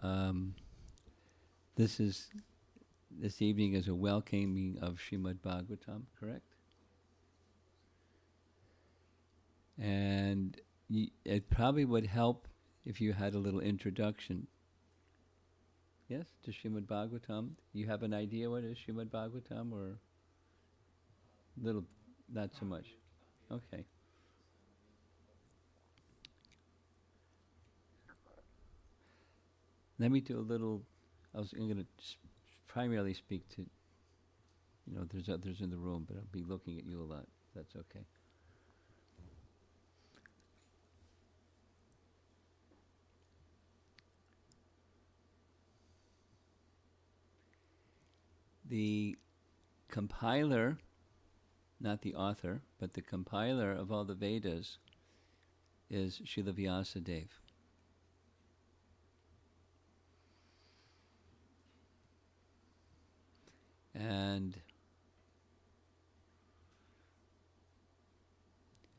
Um, this evening is a welcoming of Srimad Bhagavatam, correct? And it probably would help if you had a little introduction. Yes, to Srimad Bhagavatam. You have an idea what is Srimad Bhagavatam, or little, not so much? Okay. Let me do a little. I'm going to primarily speak to. There's others in the room, but I'll be looking at you a lot. That's okay. The compiler, not the author, but the compiler of all the Vedas is Srila Vyasadeva. And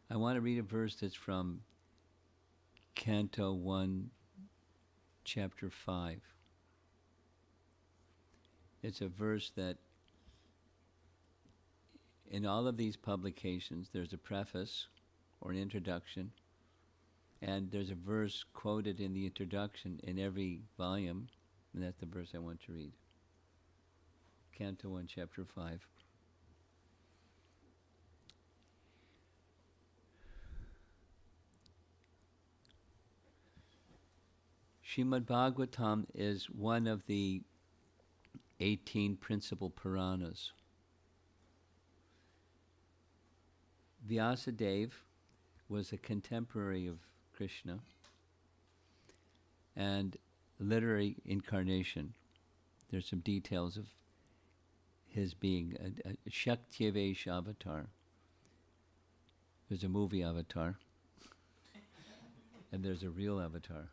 I want to read a verse that's from Canto 1, Chapter 5. It's a verse that in all of these publications, there's a preface or an introduction, and there's a verse quoted in the introduction in every volume, and that's the verse I want to read. Canto 1, Chapter 5. Srimad Bhagavatam is one of the 18 principal Puranas. Vyasadeva was a contemporary of Krishna and literary incarnation. There's some details of his being a Shaktivesh avatar. There's a movie Avatar, and there's a real avatar.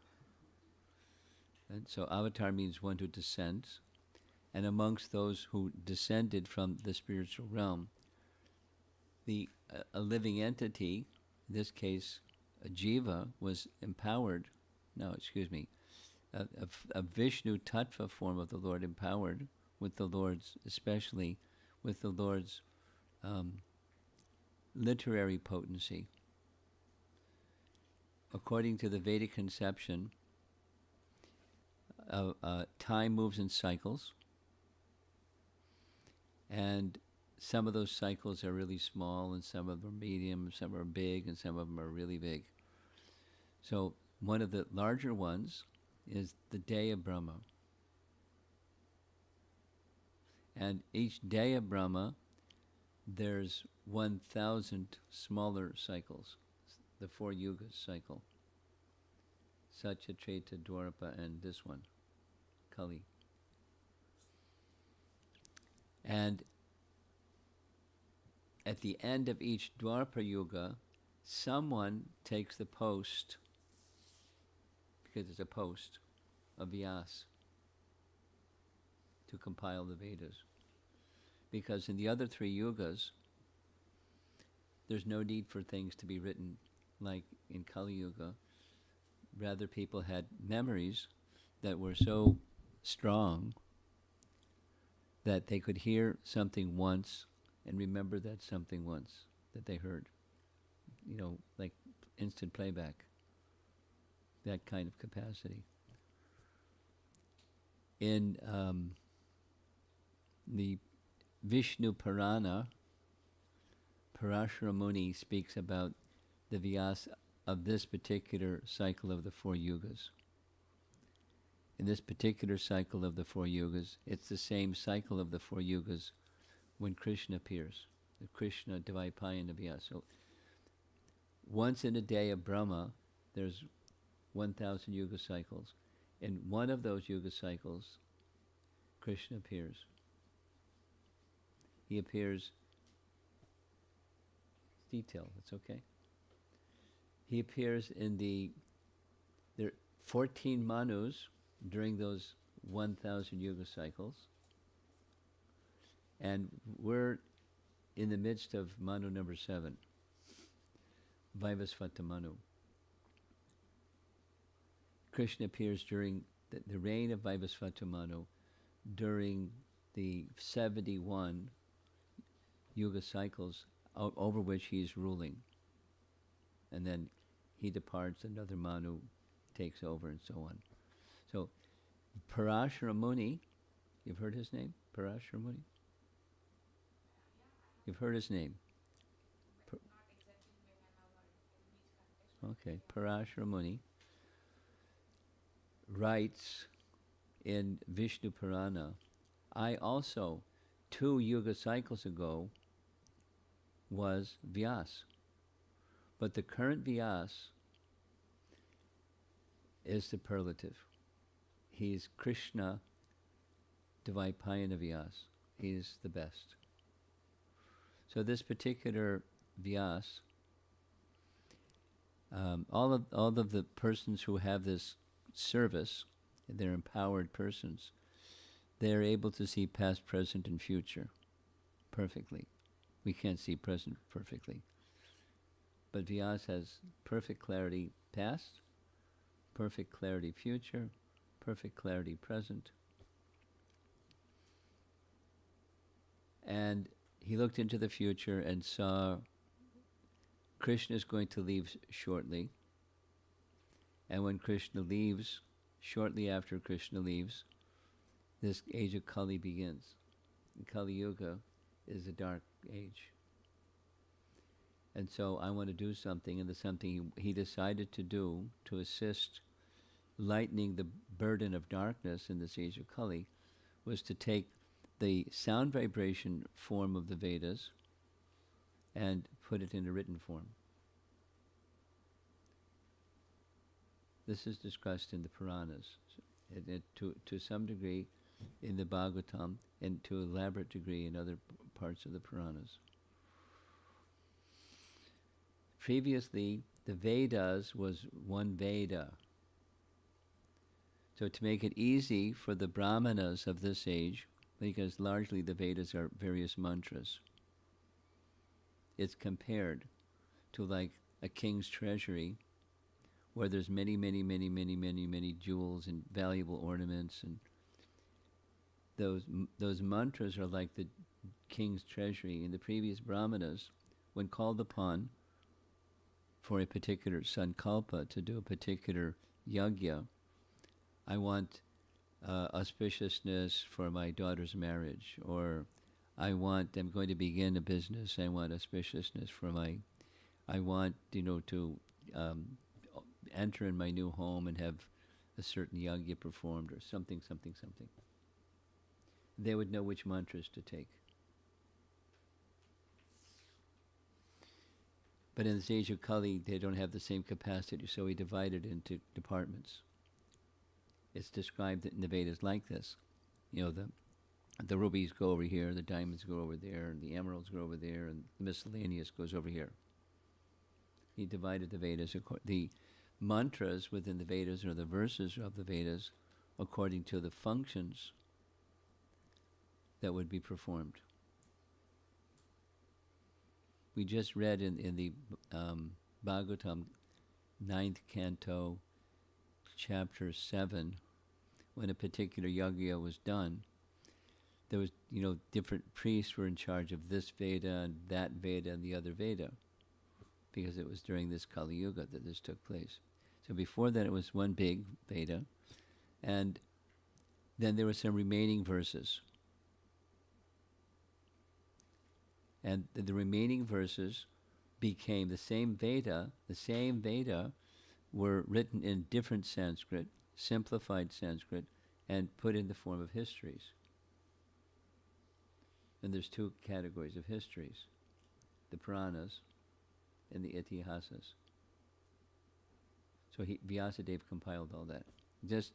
And so avatar means one who descends, and amongst those who descended from the spiritual realm, a living entity, in this case a jiva, was empowered, a Vishnu Tattva form of the Lord, empowered with the Lord's, especially with the Lord's literary potency. According to the Vedic conception, time moves in cycles, and some of those cycles are really small, and some of them are medium, some are big, and some of them are really big. So one of the larger ones is the day of Brahma. And each day of Brahma, there's 1,000 smaller cycles, the 4 yugas cycle. Satya, Treta, Dwapara, and this one, Kali. And at the end of each Dwapara Yuga, someone takes the post, because it's a post, of Vyas, to compile the Vedas. Because in the other 3 yugas, there's no need for things to be written like in Kali Yuga. Rather, people had memories that were so strong that they could hear something once and remember that something once that they heard. Like instant playback. That kind of capacity. In the Vishnu Purana, Parashara Muni speaks about the Vyas of this particular cycle of the 4 yugas. In this particular cycle of the 4 yugas, it's the same cycle of the 4 yugas when Krishna appears, the Krishna Dvaipayana Vyas. So once in a day of Brahma, there's 1,000 yuga cycles. In one of those yuga cycles, Krishna appears. He appears, detail, it's okay. He appears in there are 14 manus during those 1,000 yuga cycles. And we're in the midst of manu number 7, Vaivasvata Manu. Krishna appears during the reign of Vaivasvata Manu during the 71 yuga cycles over which he is ruling. And then he departs, another Manu takes over, and so on. So Parashara Muni, you've heard his name? Parashara Muni? You've heard his name? Okay, Parashara Muni writes in Vishnu Purana, I also, 2 yuga cycles ago, was Vyas. But the current Vyas is superlative. He's Krishna Dvaipayana Vyas. He's the best. So this particular Vyas, all of the persons who have this service, they're empowered persons, they're able to see past, present, and future perfectly. We can't see present perfectly. But Vyas has perfect clarity past, perfect clarity future, perfect clarity present. And he looked into the future and saw Krishna is going to leave shortly. And when Krishna leaves, shortly after Krishna leaves, this age of Kali begins. And Kali Yuga is a dark age. And so I want to do something, and the something he decided to do to assist lightening the burden of darkness in this age of Kali was to take the sound vibration form of the Vedas and put it in a written form. This is discussed in the Puranas, to some degree in the Bhagavatam, and to an elaborate degree in other parts of the Puranas. Previously, the Vedas was one Veda. So to make it easy for the Brahmanas of this age, because largely the Vedas are various mantras, it's compared to like a king's treasury where there's many jewels and valuable ornaments, and those mantras are like the king's treasury. In the previous Brahmanas, when called upon for a particular sankalpa to do a particular yajna, I want auspiciousness for my daughter's marriage, or I'm going to begin a business, I want auspiciousness for I want, to enter in my new home and have a certain yajna performed, or something. They would know which mantras to take. But in this age of Kali, they don't have the same capacity, so he divided into departments. It's described in the Vedas like this. The rubies go over here, the diamonds go over there, and the emeralds go over there, and the miscellaneous goes over here. He divided the Vedas, the mantras within the Vedas, or the verses of the Vedas, according to the functions that would be performed. We just read in the Bhagavatam, 9th canto, chapter 7, when a particular yajna was done, there was, different priests were in charge of this Veda and that Veda and the other Veda, because it was during this Kali Yuga that this took place. So before that it was one big Veda, and then there were some remaining verses. And the remaining verses became the same Veda were written in different Sanskrit, simplified Sanskrit, and put in the form of histories. And there's 2 categories of histories, the Puranas and the Itihasas. So Vyasadeva compiled all that. Just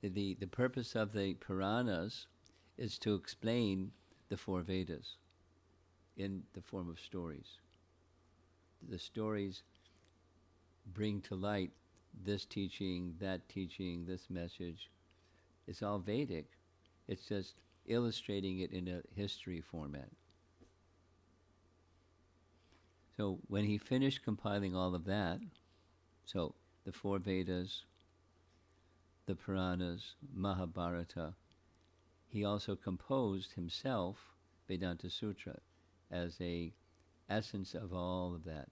the purpose of the Puranas is to explain the 4 Vedas in the form of stories. The stories bring to light this teaching, that teaching, this message. It's all Vedic. It's just illustrating it in a history format. So when he finished compiling all of that, so the 4 Vedas, the Puranas, Mahabharata. He also composed himself Vedanta Sutra as a essence of all of that.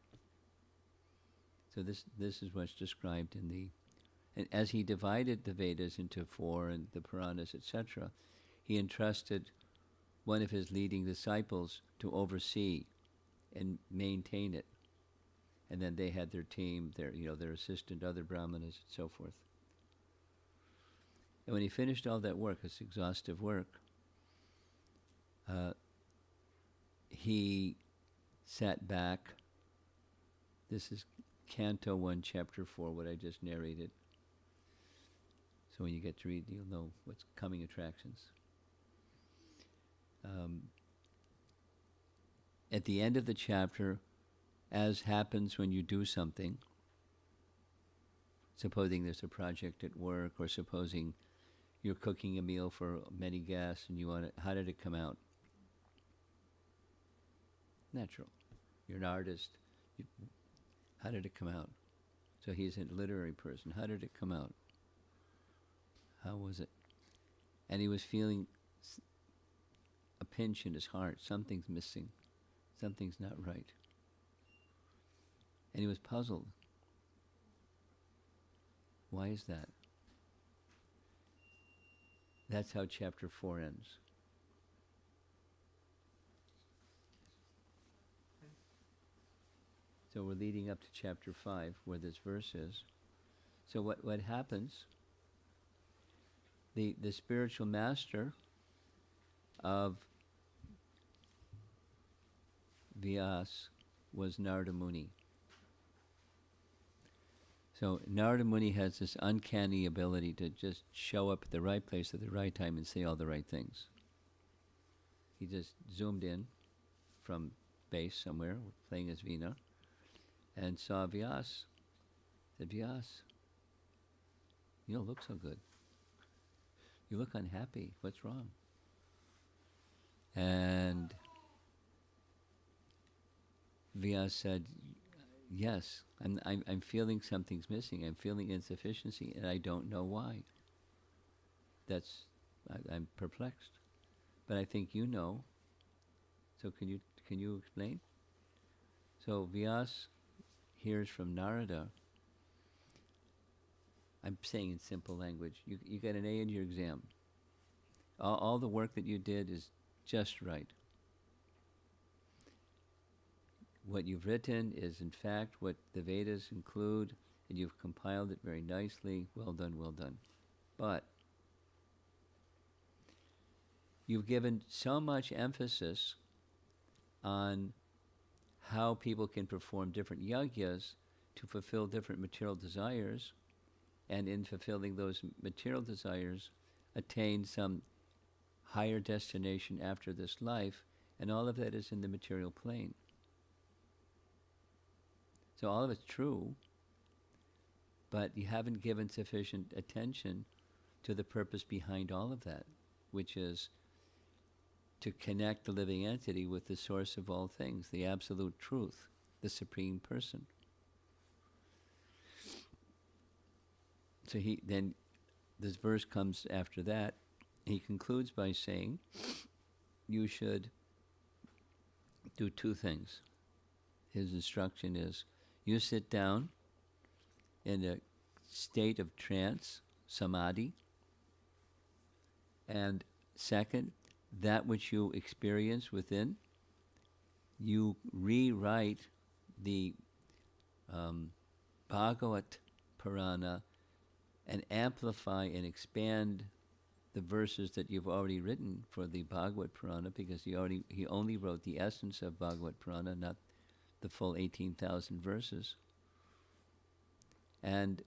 So this is what's described in the, and as he divided the Vedas into four and the Puranas, etc., he entrusted one of his leading disciples to oversee and maintain it. And then they had their team, their assistant, other brahmanas, and so forth. And when he finished all that work, this exhaustive work, he sat back. This is Canto 1, Chapter 4, what I just narrated. So when you get to read, you'll know what's coming attractions. At the end of the chapter, as happens when you do something, supposing there's a project at work, or supposing you're cooking a meal for many guests and you want it, how did it come out? Natural. You're an artist. How did it come out? So he's a literary person. How did it come out? How was it? And he was feeling a pinch in his heart. Something's missing. Something's not right. And he was puzzled. Why is that? That's how chapter 4 ends. So we're leading up to chapter 5, where this verse is. So what happens, the spiritual master of Vyas was Narada Muni. So Narada Muni has this uncanny ability to just show up at the right place at the right time and say all the right things. He just zoomed in from base somewhere, playing his veena, and saw Vyas. Said, Vyas, you don't look so good. You look unhappy. What's wrong? And Vyas said, yes, I'm feeling something's missing. I'm feeling insufficiency, and I don't know why. I'm perplexed. But I think you know. So can you explain? So Vyas hears from Narada. I'm saying in simple language. You got an A in your exam. All the work that you did is just right. What you've written is, in fact, what the Vedas include, and you've compiled it very nicely. Well done, well done. But you've given so much emphasis on how people can perform different yagyas to fulfill different material desires, and in fulfilling those material desires, attain some higher destination after this life, and all of that is in the material plane. So all of it's true, but you haven't given sufficient attention to the purpose behind all of that, which is to connect the living entity with the source of all things, the absolute truth, the supreme person. So then this verse comes after that. He concludes by saying, you should do two things. His instruction is, you sit down in a state of trance, samadhi, and second, that which you experience within, you rewrite the Bhagavat Purana and amplify and expand the verses that you've already written for the Bhagavat Purana, because he only wrote the essence of Bhagavat Purana, not the full 18,000 verses. And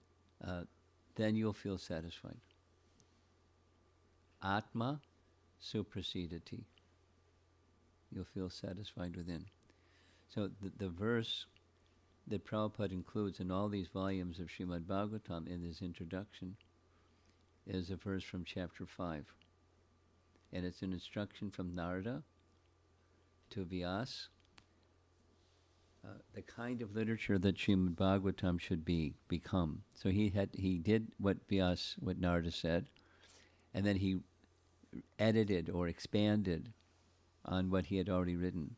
then you'll feel satisfied. Atma suprasidati. You'll feel satisfied within. So the verse that Prabhupada includes in all these volumes of Srimad Bhagavatam in his introduction is a verse from chapter 5. And it's an instruction from Narada to Vyas, the kind of literature that Srimad Bhagavatam should become. So he did what Narada said, and then he edited or expanded on what he had already written.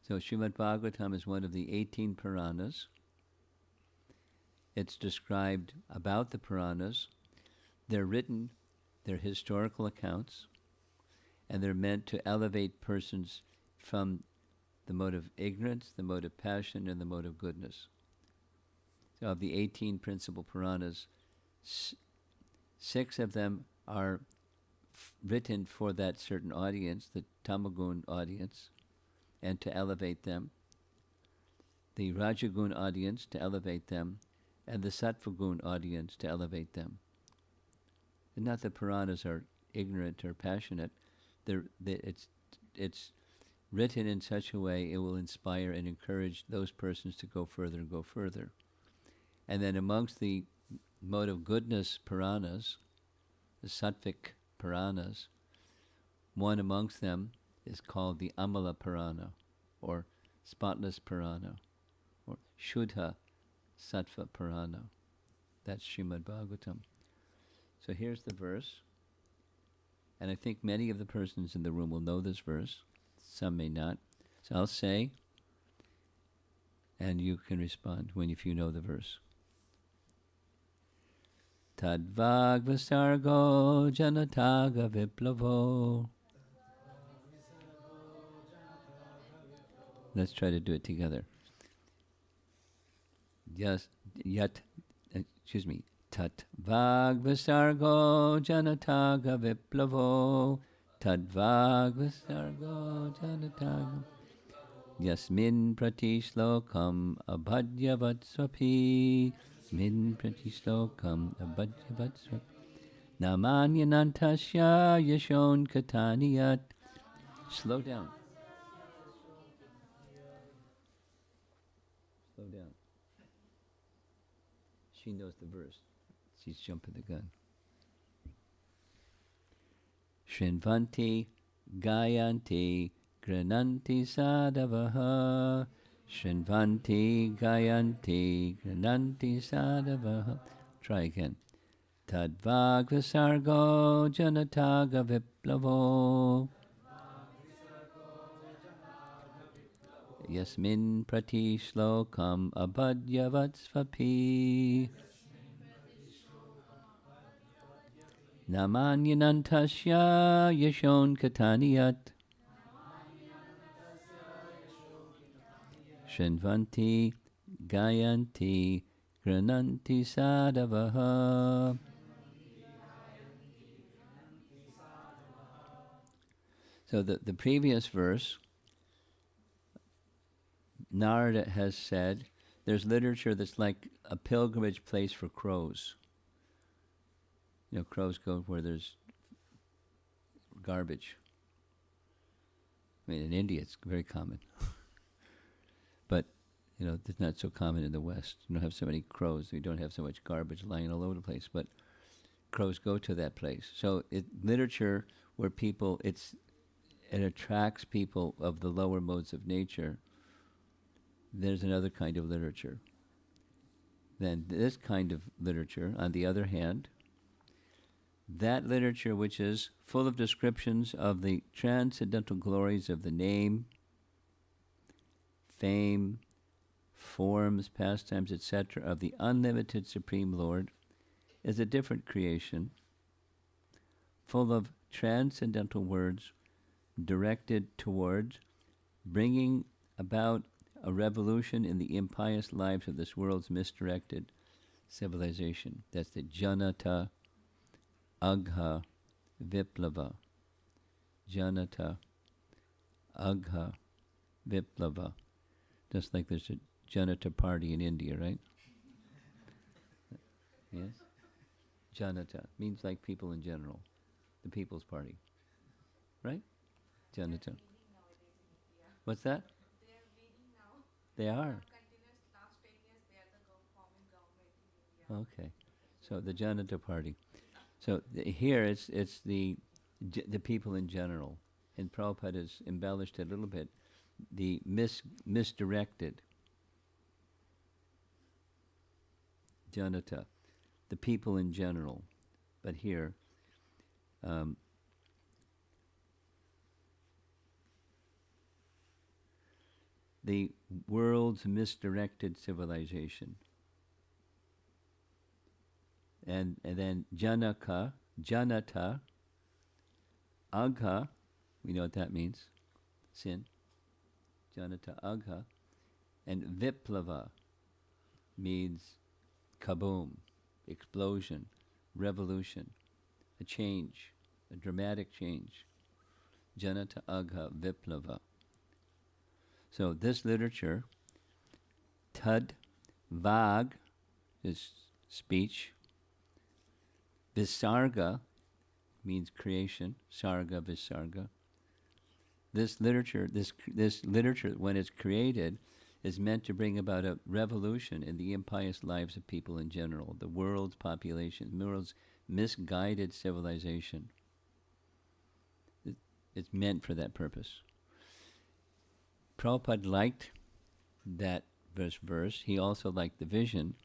So Srimad Bhagavatam is one of the 18 Puranas. It's described about the Puranas. They're written, they're historical accounts, and they're meant to elevate persons from the mode of ignorance, the mode of passion, and the mode of goodness. So of the 18 principal Puranas, 6 of them are written for that certain audience, the Tamagun audience, and to elevate them. The Rajagun audience to elevate them, and the Sattvagun audience to elevate them. And not that Puranas are ignorant or passionate. It's written in such a way it will inspire and encourage those persons to go further and go further. And then amongst the mode of goodness Puranas, the Sattvic Puranas, one amongst them is called the Amala Purana, or Spotless Purana, or Shuddha Sattva Purana. That's Srimad Bhagavatam. So here's the verse, and I think many of the persons in the room will know this verse. Some may not. So I'll say, and you can respond if you know the verse. Tadvag Vasargo Janataga Viplavo. Let's try to do it together. Tat Vag Vasargo Janataga Viplavo. Tadvag Vasargo Janataga Yasmin Pratishlokam Abhadhyavatsvapi. Yasmin Pratishlokam Abhadhyavatsvapi. Namanyanantasya Yashon Kataniyat. Slow down. Slow down. She knows the verse. She's jumping the gun. Shrinvanti Gayanti Grananti Sadavaha. Shrinvanti Gayanti Grananti Sadavaha. Try again. Tadvag Vasargo Janataga Viplavo. Yasmin Pratishlokam Abhadhyavatsvapi. Namanyanantasya Yashon Kataniyat. Shrinvanti Gayanti Grananti Sadavaha. So the previous verse, Narada has said, there's literature that's like a pilgrimage place for crows. You know, crows go where there's garbage. I mean, in India it's very common. But, you know, it's not so common in the West. You don't have so many crows. You don't have so much garbage lying all over the place. But crows go to that place. So literature where it attracts people of the lower modes of nature. There's another kind of literature. Then this kind of literature, on the other hand, that literature which is full of descriptions of the transcendental glories of the name, fame, forms, pastimes, etc., of the unlimited Supreme Lord, is a different creation, full of transcendental words directed towards bringing about a revolution in the impious lives of this world's misdirected civilization. That's the Janata Agha Viplava. Janata Agha Viplava. Just like there's a Janata party in India, right? Yes? Janata means like people in general. The People's Party. Right? Janata. What's that? They are. Okay. So the Janata party. So here it's the people in general. And Prabhupada has embellished it a little bit the misdirected, janata, the people in general. But here, um, the world's misdirected civilization. And then Janata, Agha, we know what that means, sin. Janata Agha. And Viplava means kaboom, explosion, revolution, a change, a dramatic change. Janata Agha Viplava. So this literature, Tad Vag is speech. Visarga means creation. Sarga, Visarga. This literature, when it's created, is meant to bring about a revolution in the impious lives of people in general, the world's population, the world's misguided civilization. It's meant for that purpose. Prabhupada liked that verse. He also liked the vision,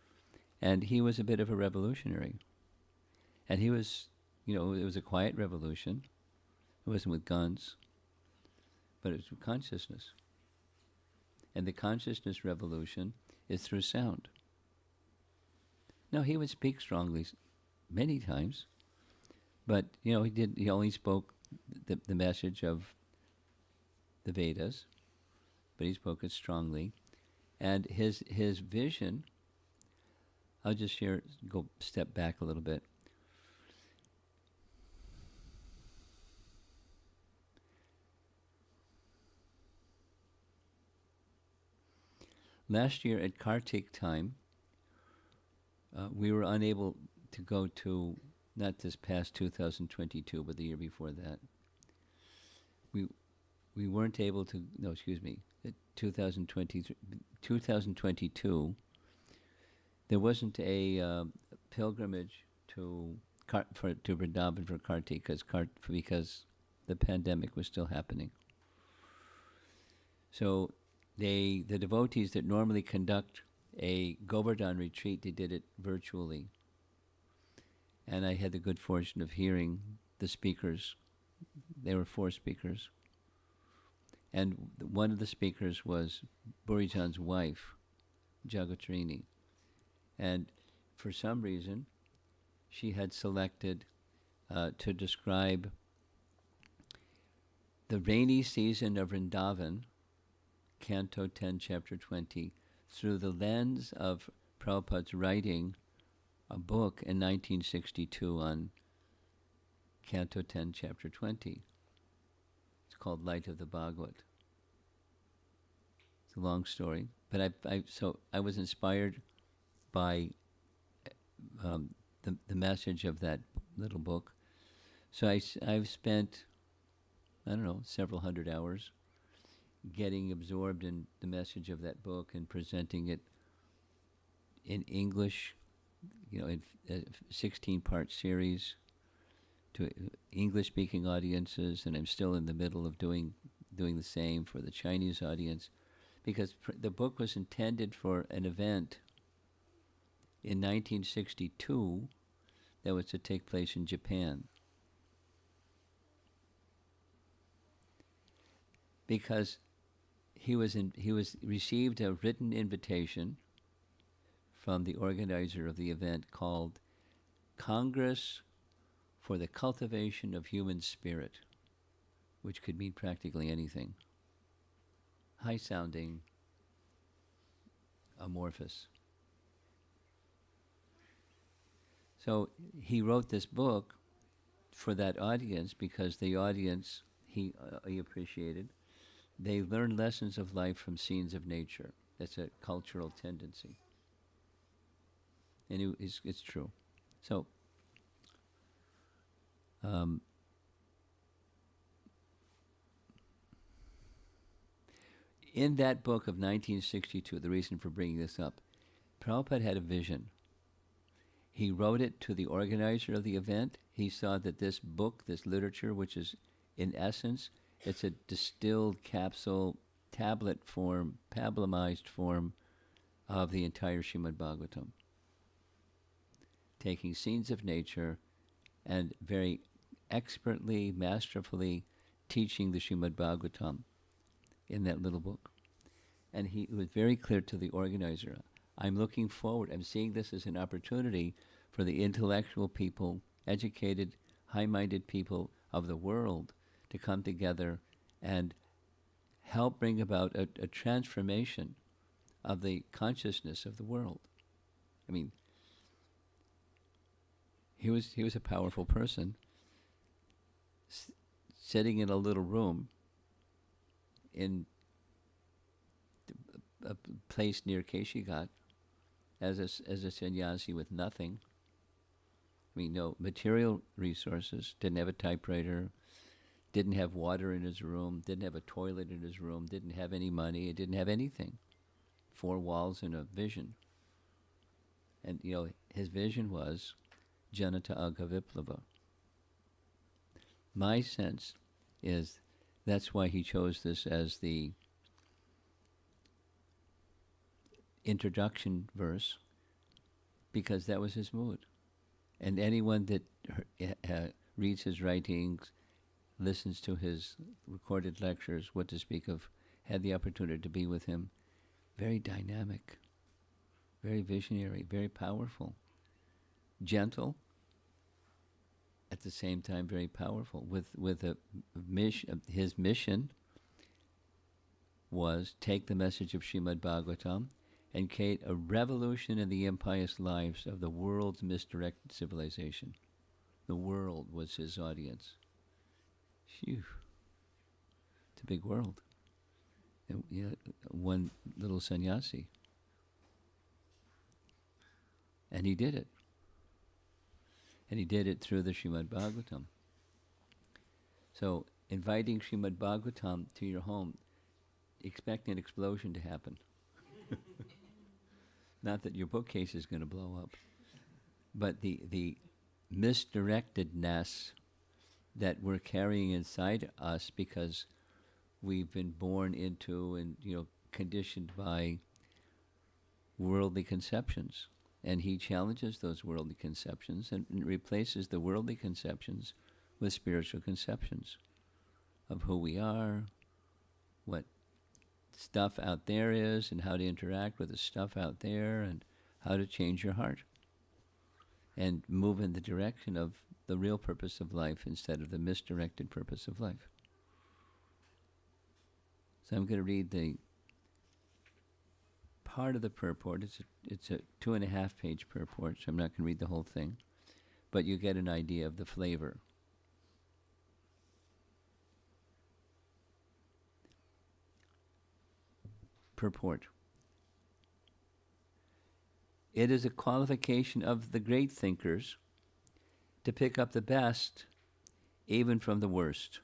and he was a bit of a revolutionary. And he was, it was a quiet revolution. It wasn't with guns, but it was with consciousness. And the consciousness revolution is through sound. Now, he would speak strongly many times, but, he only spoke the message of the Vedas, but he spoke it strongly. And his vision, I'll just go step back a little bit. Last year at Kartik time, we were unable to go to, not this past 2022, but the year before that. We weren't able to, 2022, there wasn't a pilgrimage to Vrindavan for Kartik because the pandemic was still happening. So the devotees that normally conduct a Govardhan retreat, they did it virtually. And I had the good fortune of hearing the speakers. There were 4 speakers. And one of the speakers was Burijan's wife, Jagatrini. And for some reason, she had selected to describe the rainy season of Vrindavan, Canto 10, Chapter 20, through the lens of Prabhupada's writing a book in 1962 on Canto 10, Chapter 20. It's called Light of the Bhagavad. It's a long story, but I was inspired by the message of that little book. So I've spent, several hundred hours getting absorbed in the message of that book and presenting it in English, in a 16-part series to English-speaking audiences, and I'm still in the middle of doing the same for the Chinese audience, because the book was intended for an event in 1962 that was to take place in Japan. Because he received a written invitation from the organizer of the event called Congress for the Cultivation of Human Spirit, which could mean practically anything. High-sounding, amorphous. So he wrote this book for that audience because the audience, he appreciated, they learn lessons of life from scenes of nature. That's a cultural tendency. And it's true. So, in that book of 1962, the reason for bringing this up, Prabhupada had a vision. He wrote it to the organizer of the event. He saw that this book, this literature, which is in essence, it's a distilled capsule tablet form, pablamized form of the entire Srimad Bhagavatam, taking scenes of nature and very expertly, masterfully teaching the Srimad Bhagavatam in that little book. And he was very clear to the organizer, I'm looking forward, I'm seeing this as an opportunity for the intellectual people, educated, high-minded people of the world to come together and help bring about a transformation of the consciousness of the world. I mean, he was a powerful person, sitting in a little room in a place near Keshigat as a sannyasi with nothing. I mean, no material resources, didn't have a typewriter, didn't have water in his room, didn't have a toilet in his room, didn't have any money, it didn't have anything. 4 walls and a vision. And, his vision was Janata Agha Viplava. My sense is that's why he chose this as the introduction verse, because that was his mood. And anyone that reads his writings, listens to his recorded lectures, what to speak of, had the opportunity to be with him, very dynamic, very visionary, very powerful, gentle, at the same time very powerful, with a mission. His mission was take the message of Srimad Bhagavatam and create a revolution in the impious lives of the world's misdirected civilization. The world was his audience. Phew. It's a big world. And, one little sannyasi. And he did it. And he did it through the Srimad Bhagavatam. So, inviting Srimad Bhagavatam to your home, expect an explosion to happen. Not that your bookcase is going to blow up, but the misdirectedness that we're carrying inside us because we've been born into and conditioned by worldly conceptions. And he challenges those worldly conceptions and replaces the worldly conceptions with spiritual conceptions of who we are, what stuff out there is, and how to interact with the stuff out there, and how to change your heart and move in the direction of the real purpose of life instead of the misdirected purpose of life. So I'm going to read the part of the purport. It's a 2.5-page purport, so I'm not going to read the whole thing, but you get an idea of the flavor. Purport. It is a qualification of the great thinkers to pick up the best even from the worst.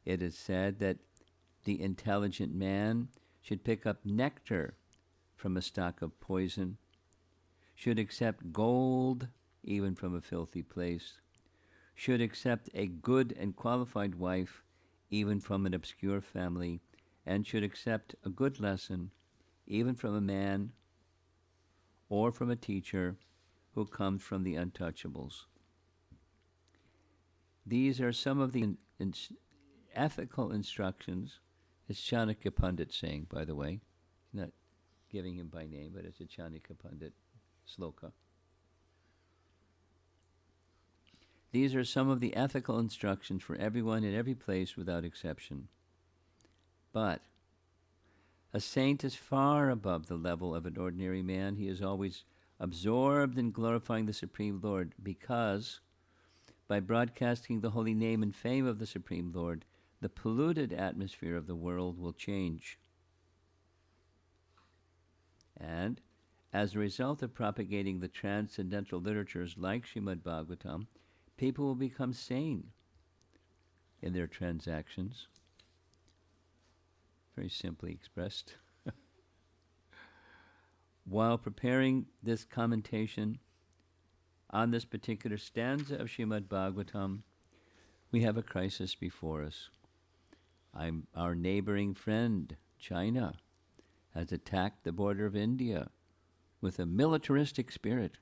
It is said that the intelligent man should pick up nectar from a stock of poison, should accept gold even from a filthy place, should accept a good and qualified wife even from an obscure family, and should accept a good lesson even from a man or from a teacher who comes from the untouchables. These are some of the ethical instructions. It's Chanakya Pandit saying, by the way, not giving him by name, but it's a Chanakya Pandit sloka. These are some of the ethical instructions for everyone in every place without exception. But a saint is far above the level of an ordinary man. He is always absorbed in glorifying the Supreme Lord, because by broadcasting the holy name and fame of the Supreme Lord, the polluted atmosphere of the world will change. And as a result of propagating the transcendental literatures like Srimad Bhagavatam, people will become sane in their transactions. Very simply expressed. While preparing this commentation on this particular stanza of Srimad Bhagavatam, we have a crisis before us. Our neighboring friend, China, has attacked the border of India with a militaristic spirit.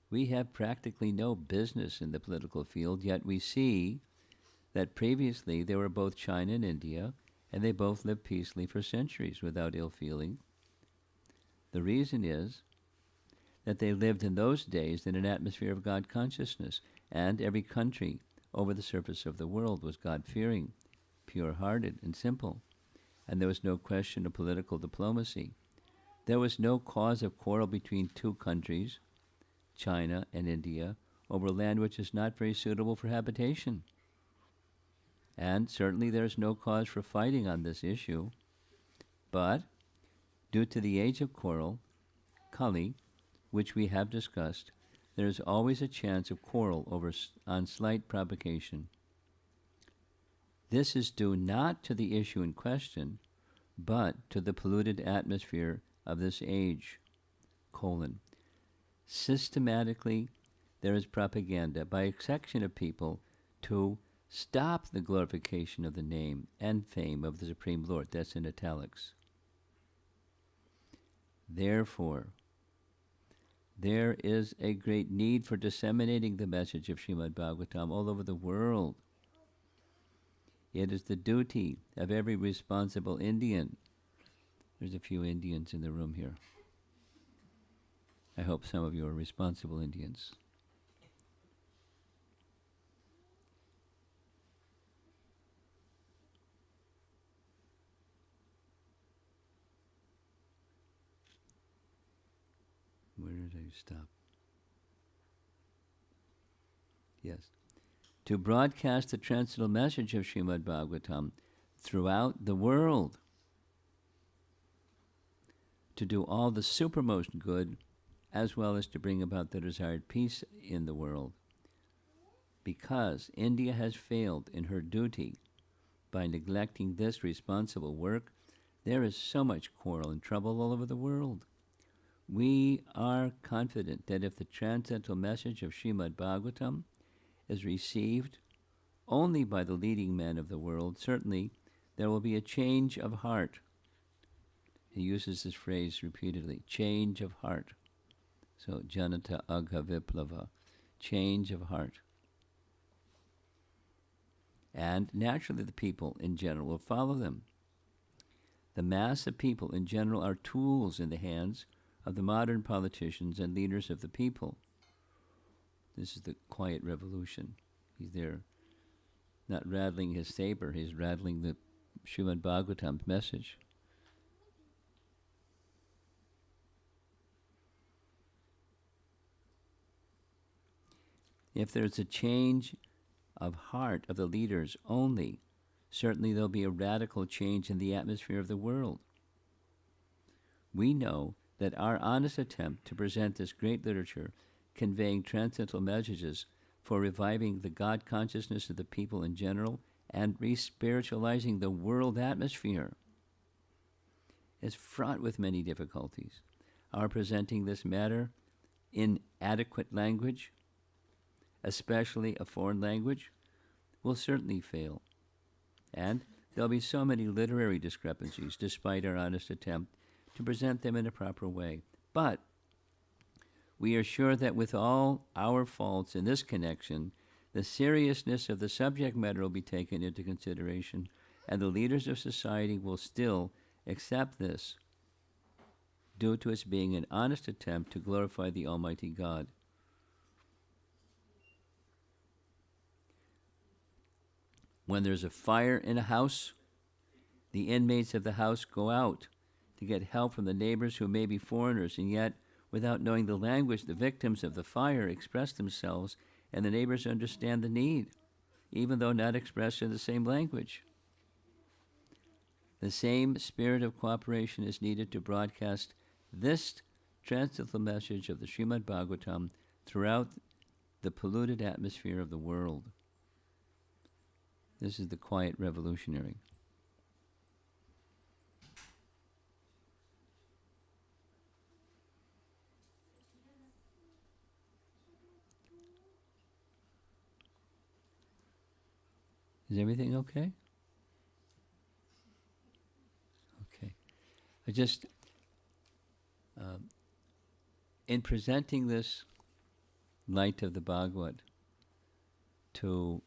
We have practically no business in the political field, yet we see that previously there were both China and India, and they both lived peacefully for centuries without ill feeling. The reason is that they lived in those days in an atmosphere of God consciousness, and every country over the surface of the world was God-fearing, pure-hearted, and simple, and there was no question of political diplomacy. There was no cause of quarrel between two countries, China and India, over land which is not very suitable for habitation. And certainly there is no cause for fighting on this issue. But, due to the age of quarrel, Kali, which we have discussed, there is always a chance of quarrel on slight provocation. This is due not to the issue in question, but to the polluted atmosphere of this age, Systematically, there is propaganda by a section of people to stop the glorification of the name and fame of the Supreme Lord. That's in italics. Therefore, there is a great need for disseminating the message of Srimad Bhagavatam all over the world. It is the duty of every responsible Indian. There's a few Indians in the room here. I hope some of you are responsible Indians. Where did I stop? Yes. To broadcast the transcendental message of Srimad Bhagavatam throughout the world. To do all the supermost good, as well as to bring about the desired peace in the world. Because India has failed in her duty by neglecting this responsible work, there is so much quarrel and trouble all over the world. We are confident that if the transcendental message of Srimad Bhagavatam is received only by the leading men of the world, certainly there will be a change of heart. He uses this phrase repeatedly, change of heart. So, Janata Agha Viplava, change of heart. And naturally the people in general will follow them. The mass of people in general are tools in the hands of the modern politicians and leaders of the people. This is the quiet revolution. He's there not rattling his saber, he's rattling the Srimad Bhagavatam's message. If there's a change of heart of the leaders only, certainly there'll be a radical change in the atmosphere of the world. We know that our honest attempt to present this great literature conveying transcendental messages for reviving the God consciousness of the people in general and re-spiritualizing the world atmosphere is fraught with many difficulties. Our presenting this matter in adequate language, especially a foreign language, will certainly fail. And there'll be so many literary discrepancies despite our honest attempt to present them in a proper way. But we are sure that with all our faults in this connection, the seriousness of the subject matter will be taken into consideration, and the leaders of society will still accept this due to its being an honest attempt to glorify the Almighty God. When there's a fire in a house, the inmates of the house go out to get help from the neighbors who may be foreigners, and yet, without knowing the language, the victims of the fire express themselves, and the neighbors understand the need, even though not expressed in the same language. The same spirit of cooperation is needed to broadcast this transcendental message of the Srimad Bhagavatam throughout the polluted atmosphere of the world. This is the quiet revolutionary. Is everything okay? I just, in presenting this light of the Bhagavad to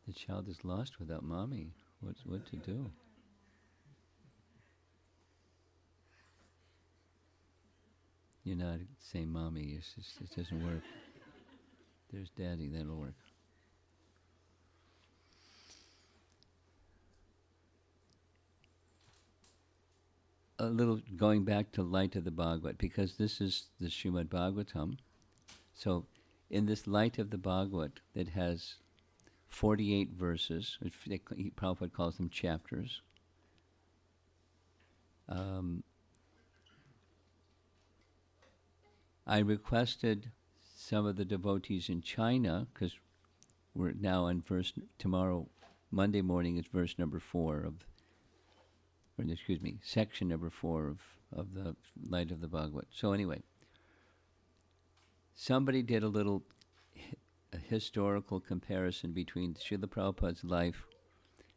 the child is lost without mommy. What to do? You're not saying mommy. It's just, it doesn't work. There's daddy. That'll work. A little going back to light of the Bhagavad, because this is the Srimad Bhagavatam. So, in this light of the Bhagavad that has 48 verses, which Prabhupada calls them chapters. I requested some of the devotees in China, because we're now on tomorrow, Monday morning is verse number 4 of, or excuse me, section number 4 of the Light of the Bhagavad. So anyway, somebody did a little historical comparison between Srila Prabhupada's life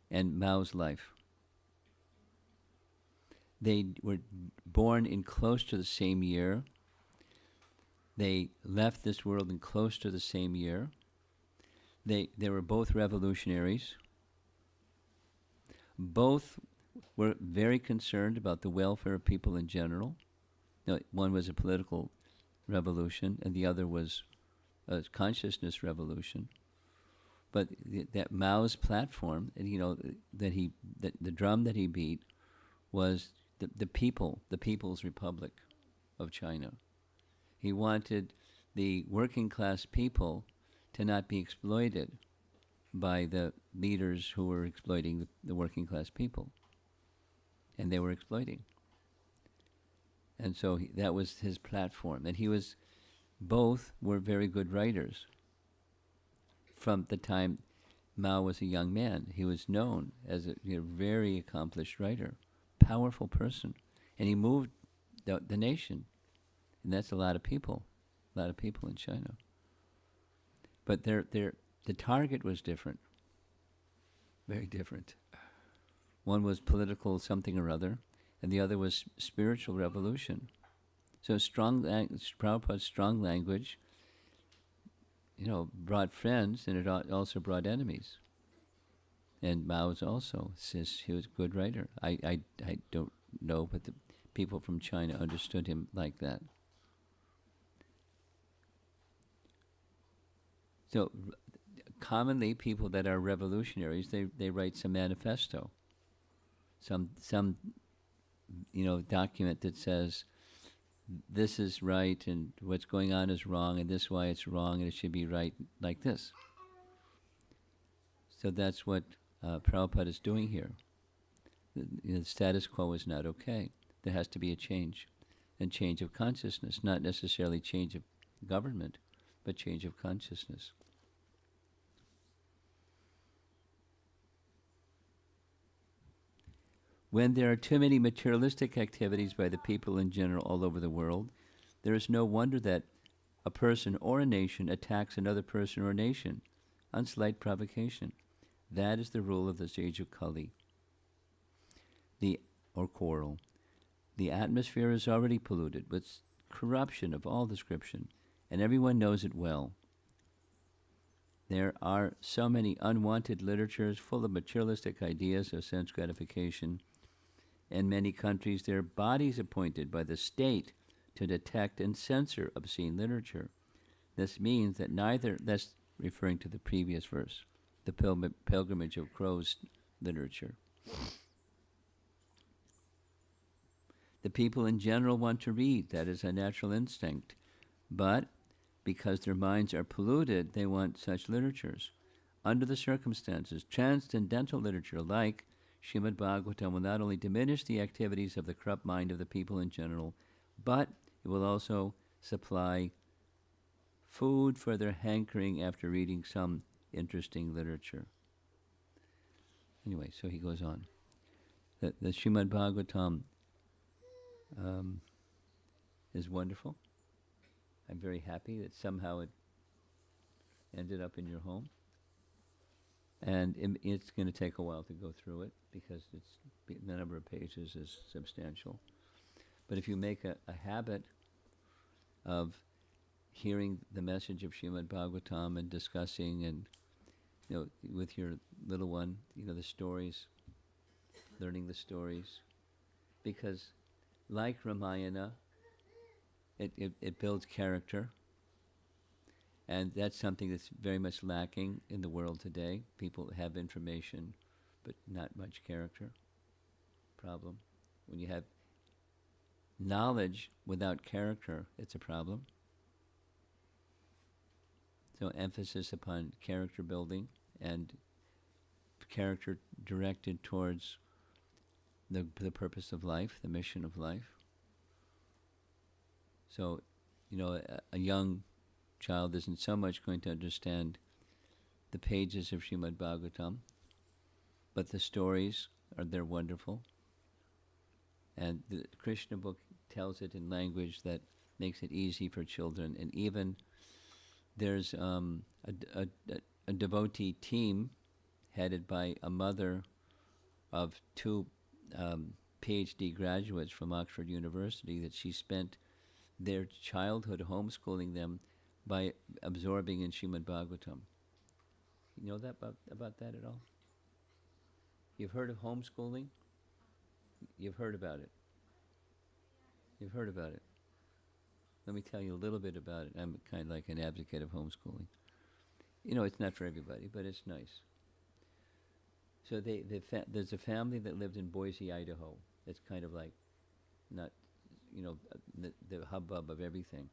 and Mao's life. They were born in close to the same year. They left this world in close to the same year. They were both revolutionaries. Both were very concerned about the welfare of people in general. Now, one was a political revolution, and the other was a consciousness revolution. But that Mao's platform, that the drum that he beat was the People's Republic of China. He wanted the working class people to not be exploited by the leaders who were exploiting the working class people. And they were exploiting. And so that was his platform. And both were very good writers. From the time Mao was a young man, he was known as a very accomplished writer, powerful person. And he moved the nation. And that's a lot of people in China. But the target was different, very different. One was political something or other, and the other was spiritual revolution. So Prabhupada's strong language, brought friends, and it also brought enemies. And Mao's also, says he was a good writer. I don't know, but the people from China understood him like that. So commonly, people that are revolutionaries, they write some manifesto, some document that says this is right and what's going on is wrong, and this is why it's wrong and it should be right, like this. So that's what Prabhupada is doing here. The status quo is not okay. There has to be a change, and change of consciousness, not necessarily change of government, but change of consciousness. When there are too many materialistic activities by the people in general all over the world, there is no wonder that a person or a nation attacks another person or nation on slight provocation. That is the rule of this age of Kali, or quarrel. The atmosphere is already polluted with corruption of all description, and everyone knows it well. There are so many unwanted literatures full of materialistic ideas of sense gratification. In many countries, there are bodies appointed by the state to detect and censor obscene literature. This means that that's referring to the previous verse, the pilgrimage of crows literature. The people in general want to read, that is a natural instinct. But because their minds are polluted, they want such literatures. Under the circumstances, transcendental literature like Srimad Bhagavatam will not only diminish the activities of the corrupt mind of the people in general, but it will also supply food for their hankering after reading some interesting literature. Anyway, so he goes on. The Srimad Bhagavatam is wonderful. I'm very happy that somehow it ended up in your home. And it's going to take a while to go through it because the number of pages is substantial. But if you make a habit of hearing the message of Srimad Bhagavatam and discussing and, with your little one, the stories, learning the stories, because like Ramayana, it builds character. And that's something that's very much lacking in the world today. People have information, but not much character. Problem. When you have knowledge without character, it's a problem. So emphasis upon character building and character directed towards the purpose of life, the mission of life. So, a young child isn't so much going to understand the pages of Srimad Bhagavatam, but the stories they're wonderful. And the Krishna book tells it in language that makes it easy for children. And even there's a devotee team headed by a mother of two PhD graduates from Oxford University that she spent their childhood homeschooling them by absorbing in Srimad Bhagavatam. You know that about that at all? You've heard of homeschooling? You've heard about it. You've heard about it. Let me tell you a little bit about it. I'm kind of like an advocate of homeschooling. It's not for everybody, but it's nice. So there's a family that lived in Boise, Idaho. It's kind of like not, the hubbub of everything.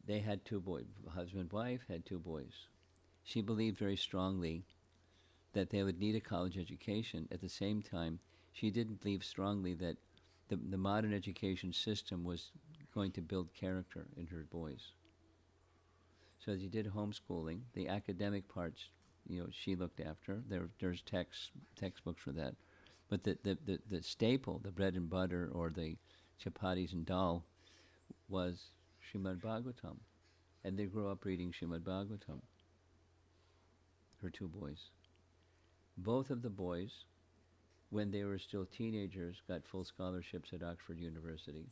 They had two boys. Husband, wife had two boys. She believed very strongly that they would need a college education. At the same time, she didn't believe strongly that the modern education system was going to build character in her boys. So she did homeschooling. The academic parts, she looked after. There's textbooks for that. But the staple, the bread and butter or the chapatis and dal, was Srimad Bhagavatam. And they grew up reading Srimad Bhagavatam. Her two boys. Both of the boys, when they were still teenagers, got full scholarships at Oxford University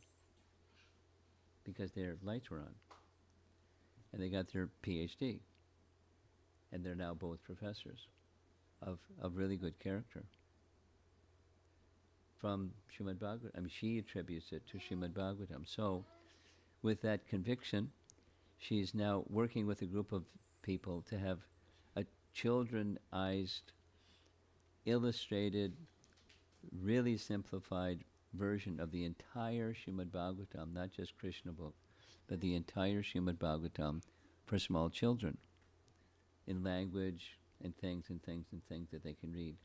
because their lights were on. And they got their PhD. And they're now both professors of really good character. From Srimad Bhagavatam. She attributes it to Srimad Bhagavatam. So, with that conviction, she's now working with a group of people to have a childrenized, illustrated, really simplified version of the entire Srimad Bhagavatam, not just Krishna book, but the entire Srimad Bhagavatam for small children, in language and things that they can read.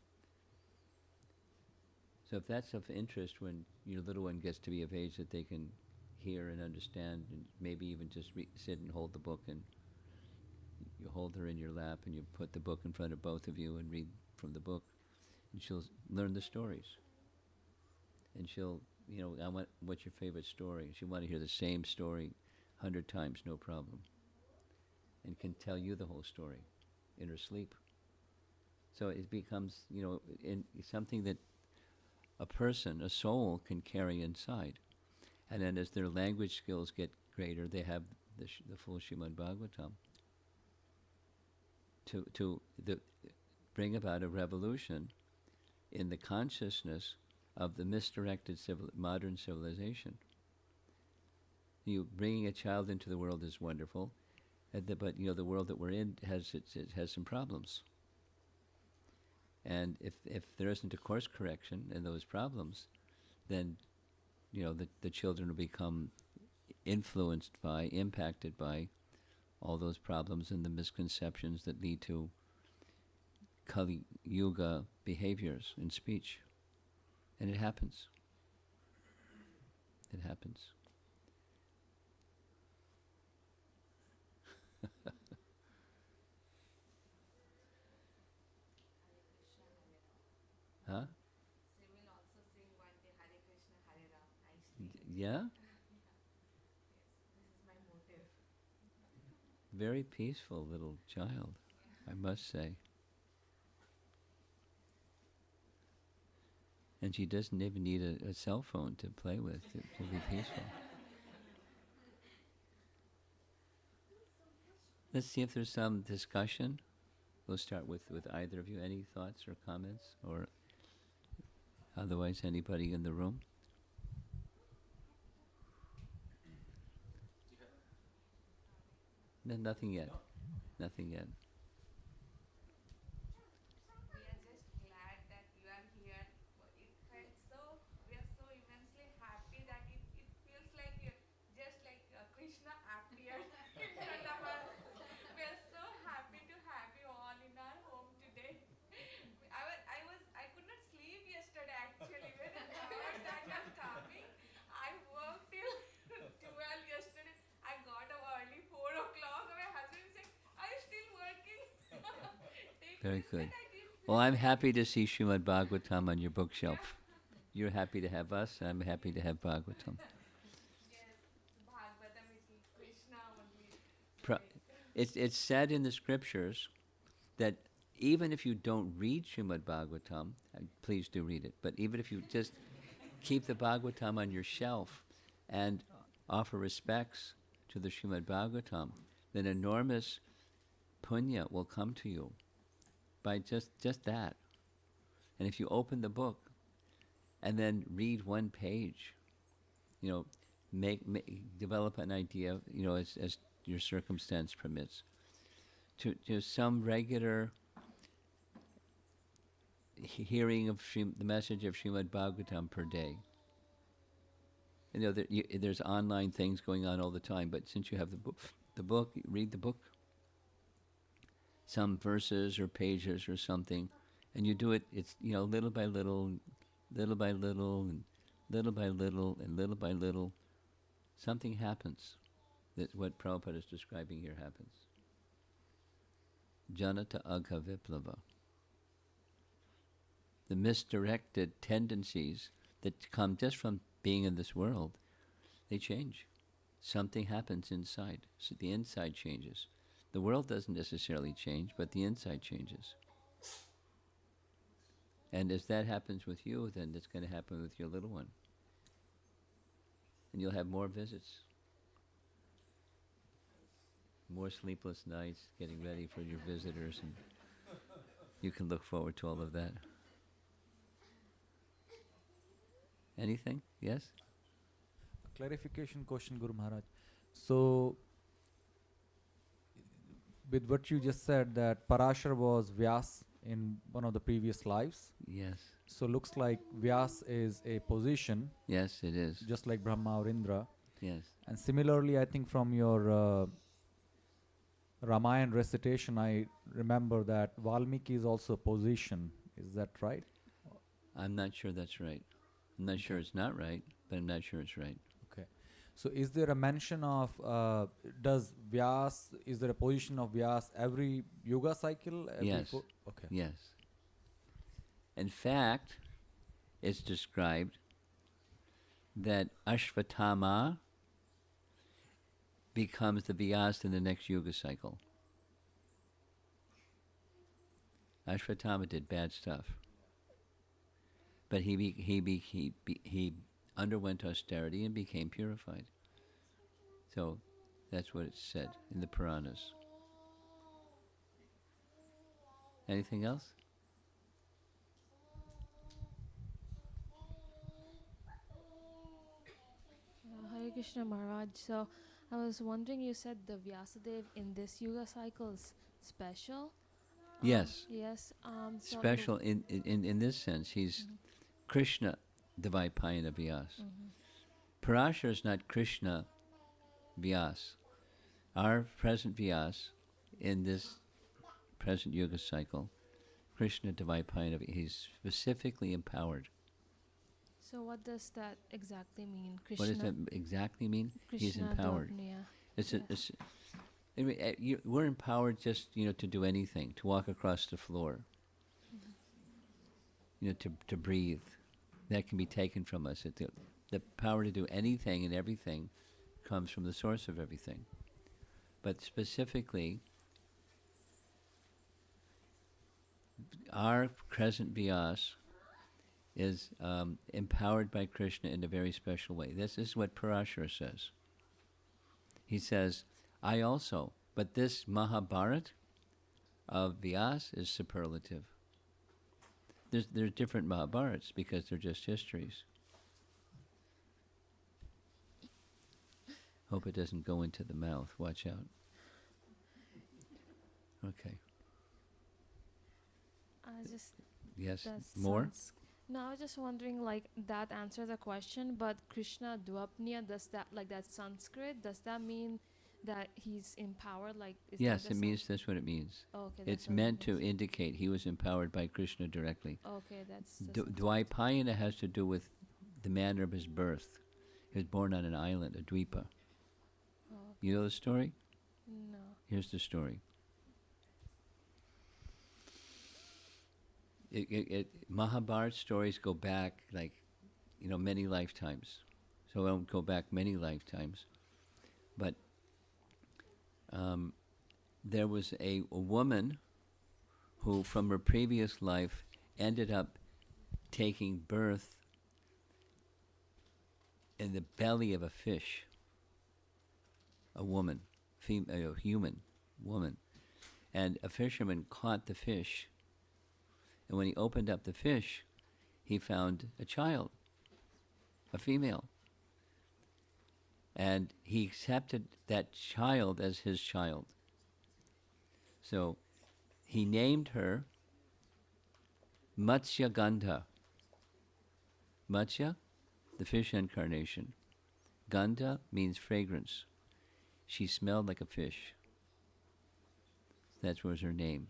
So if that's of interest when your little one gets to be of age that they can hear and understand, and maybe even just sit and hold the book, and you hold her in your lap and you put the book in front of both of you and read from the book, and she'll learn the stories. And she'll, what's your favorite story? She'll want to hear the same story 100 times, no problem. And can tell you the whole story in her sleep. So it becomes, something that a person, a soul, can carry inside. And then as their language skills get greater, they have the full Srimad Bhagavatam to bring about a revolution in the consciousness of the misdirected modern civilization. You bringing a child into the world is wonderful, but the world that we're in has some problems. And if there isn't a course correction in those problems, then the children will become impacted by all those problems and the misconceptions that lead to Kali Yuga behaviors in speech. And it happens. It happens. Huh? She will also sing one day Hare Krishna, Hare Ram nicely. Yeah? Yeah. Yes, this is my motive. Very peaceful little child, Yeah. I must say. And she doesn't even need a cell phone to play with to be peaceful. Let's see if there's some discussion. We'll start with either of you. Any thoughts or comments? Or otherwise, anybody in the room? No, nothing yet. Nothing yet. We are just glad that you are here. It felt so, we are so immensely happy that it feels like just like Krishna appeared in front of us. We are so happy to have you all in our home today. I could not sleep yesterday actually. When I heard that you're coming, I worked till 12 yesterday. I got up early, 4 o'clock. My husband said, are you still working? Take Very rest. good. And I did Well, feel I'm that. happy to see Srimad Bhagavatam on your Yeah. bookshelf. You're happy to have us, and I'm happy to have Bhagavatam. Yes, Bhagavatam is Krishna only. So Pro- it's said in the scriptures that even if you don't read Srimad Bhagavatam, please do read it, but even if you just keep the Bhagavatam on your shelf and offer respects to the Srimad Bhagavatam, then enormous punya will come to you by just that. And if you open the book and then read one page, you know, develop an idea, as your circumstance permits, to some regular hearing of the message of Srimad Bhagavatam per day. There's online things going on all the time, but since you have the book, you read the book, some verses or pages or something, and you do it. It's little by little, little by little, and little by little, and little by little, something happens. That's what Prabhupada is describing here happens. Janata Agha Viplava. The misdirected tendencies that come just from being in this world, they change. Something happens inside. So the inside changes. The world doesn't necessarily change, but the inside changes. And as that happens with you, then it's going to happen with your little one. And you'll have more visits, more sleepless nights, getting ready for your visitors, and you can look forward to all of that. Anything? Yes? Clarification question, Guru Maharaj. So, with what you just said, that Parashar was Vyas in one of the previous lives. Yes. So, looks like Vyas is a position, Yes, it is. just like Brahma or Indra. Yes. And similarly, I think from your Ramayana recitation, I remember that Valmiki is also a position. Is that right? I'm not sure that's right. I'm not sure it's not right, but I'm not sure it's right. Okay. So is there a mention of, is there a position of Vyas every yoga cycle? Yes. Okay. Yes. In fact, it's described that Ashvatthama becomes the Vyas in the next yuga cycle. Ashvatthama did bad stuff, but he underwent austerity and became purified. So that's what it's said in the Puranas. Anything else? Hare Krishna Maharaj. So I was wondering, you said the Vyasadev in this Yuga cycle is special. Yes. Yes. So Special in this sense. He's Krishna Dvaipayana Vyas. Parashar is not Krishna Vyas. Our present Vyas in this present Yuga cycle, Krishna Dvaipayana, he's specifically empowered. So what does that exactly mean? What does that exactly mean? He's Krishna empowered. We're empowered just to do anything, to walk across the floor. to breathe. That can be taken from us. The power to do anything and everything comes from the source of everything. But specifically, our present Vyas is empowered by Krishna in a very special way. This is what Parashara says. He says, I also, but this Mahabharat of Vyas is superlative. There's different Mahabharats because they're just histories. Hope it doesn't go into the mouth. Watch out. Okay. I just Yes. that More? sounds- No, I was just wondering, like, that answers the question, but Krishna Dwapniya, does that, like, that Sanskrit, does that mean that he's empowered? Like, is Yes, that it the means that's what it means. Oh, okay, It's that's what it meant to means. indicate he was empowered by Krishna directly. Okay, that's the Sanskrit. Dvaipayana has to do with the manner of his birth. He was born on an island, a dvipa. Oh, You know the story? no. Here's the story. Mahabharata stories go back many lifetimes. So I won't go back many lifetimes. But there was a woman who from her previous life ended up taking birth in the belly of a fish. A woman, a human woman. And a fisherman caught the fish. And when he opened up the fish, he found a child, a female. And he accepted that child as his child. So he named her Matsya Gandha. Matsya, the fish incarnation. Gandha means fragrance. She smelled like a fish. That was her name.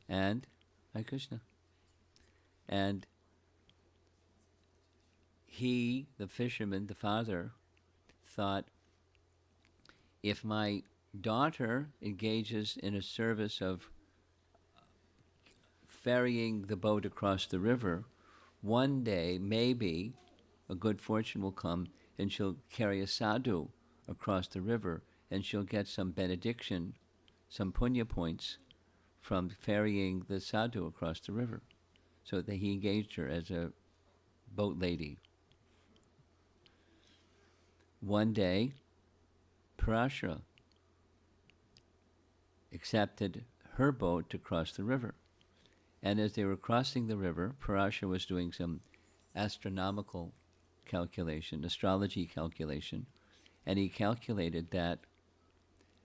And Hare Krishna. And he, the fisherman, the father, thought, if my daughter engages in a service of ferrying the boat across the river, one day, maybe, a good fortune will come and she'll carry a sadhu across the river and she'll get some benediction, some punya points from ferrying the sadhu across the river. So that he engaged her as a boat lady. One day, Parashara accepted her boat to cross the river. And as they were crossing the river, Parashara was doing some astronomical calculation, astrology calculation, and he calculated that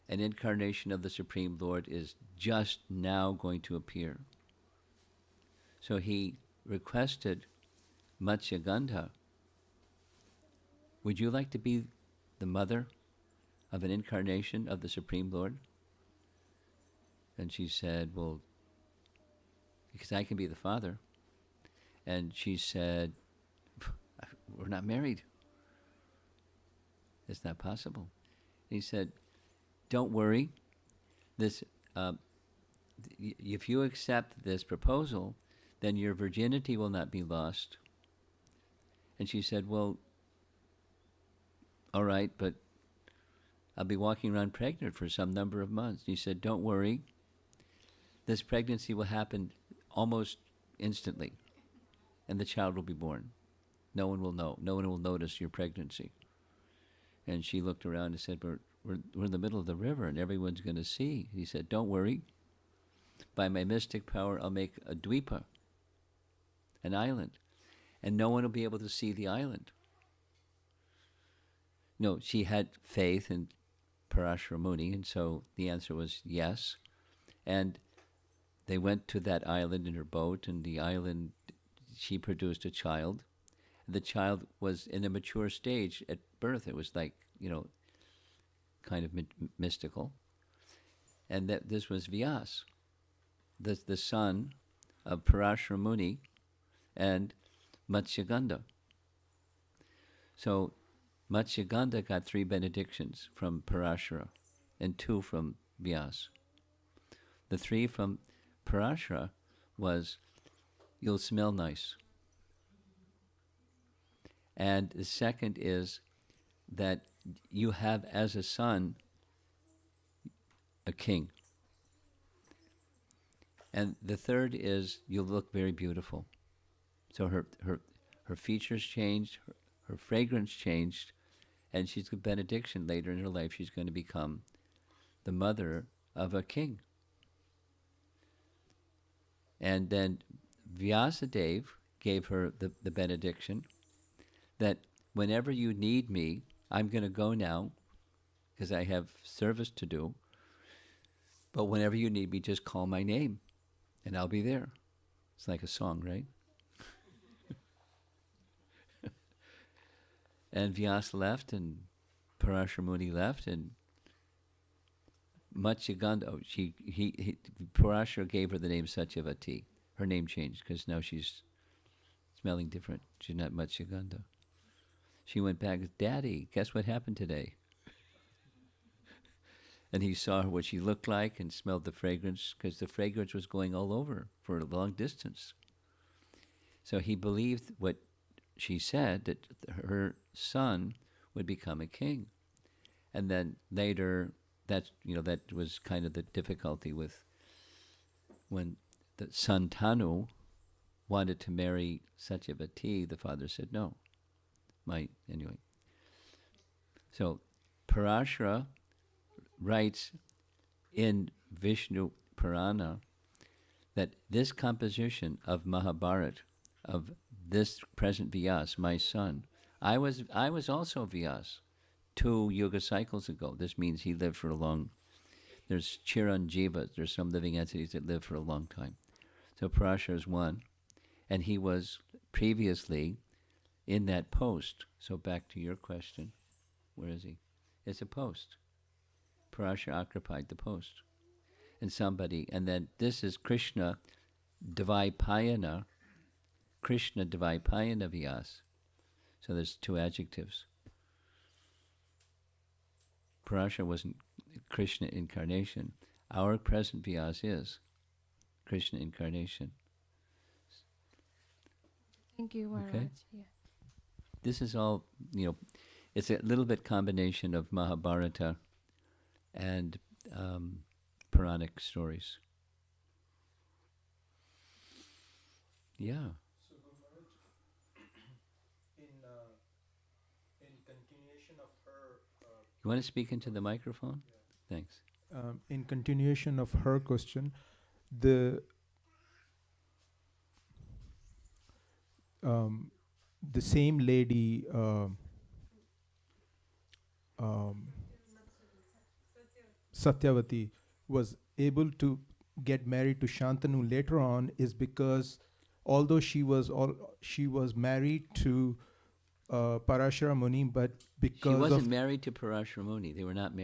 an incarnation of the Supreme Lord is just now going to appear. So he requested Matsya Gandha, would you like to be the mother of an incarnation of the Supreme Lord? And she said, well, because I can be the father. And she said, we're not married. It's not possible. And he said, don't worry. This, if you accept this proposal, then your virginity will not be lost. And she said, well, all right, but I'll be walking around pregnant for some number of months. He said, don't worry. This pregnancy will happen almost instantly, and the child will be born. No one will know. No one will notice your pregnancy. And she looked around and said, but we're in the middle of the river, and everyone's going to see. He said, don't worry. By my mystic power, I'll make a dvipa, an island, and no one will be able to see the island. No, she had faith in Parashara Muni, and so the answer was yes. And they went to that island in her boat, and the island, she produced a child. The child was in a mature stage at birth. It was like, kind of mystical. And that this was Vyas, the son of Parashara Muni and Matsyagandha. So Matsyagandha got 3 benedictions from Parashara and 2 from Vyas. The 3 from Parashara was, you'll smell nice. And the second is that you have as a son a king. And the third is you'll look very beautiful. So her features changed, her fragrance changed, and she's a benediction later in her life. She's going to become the mother of a king. And then Vyasadeva gave her the benediction that whenever you need me, I'm going to go now because I have service to do. But whenever you need me, just call my name and I'll be there. It's like a song, right? And Vyas left and Parashar Muni left, and Matsyagandha, Parashar gave her the name Satyavati. Her name changed because now she's smelling different. She's not Matsyagandha. She went back, Daddy, guess what happened today? And he saw what she looked like and smelled the fragrance, because the fragrance was going all over for a long distance. So he believed what she said, that her son would become a king. And then later, that was kind of the difficulty with when the son Tanu wanted to marry Satyavati, the father said no. Anyway. So Parashara writes in Vishnu Purana that this composition of Mahabharata, of this present Vyas, my son, I was also Vyas 2 yuga cycles ago. This means he lived for a long. There's Chiranjivas. There's some living entities that live for a long time. So Parashara is one, and he was previously in that post. So back to your question, where is he? It's a post. Parashara occupied the post. And then this is Krishna Dvaipayana Vyas. So there's 2 adjectives. Parashara wasn't Krishna incarnation. Our present Vyas is Krishna incarnation. Thank you, Maharaj. Okay. Yeah. This is all, it's a little bit combination of Mahabharata and Puranic stories. Yeah. So, Maharaj, in continuation of her. You want to speak into the microphone? Yeah. Thanks. In continuation of her question, the same lady. Satyavati was able to get married to Shantanu later on is because although she was married to Parashara Muni, but because She wasn't married to Parashara Muni. They were not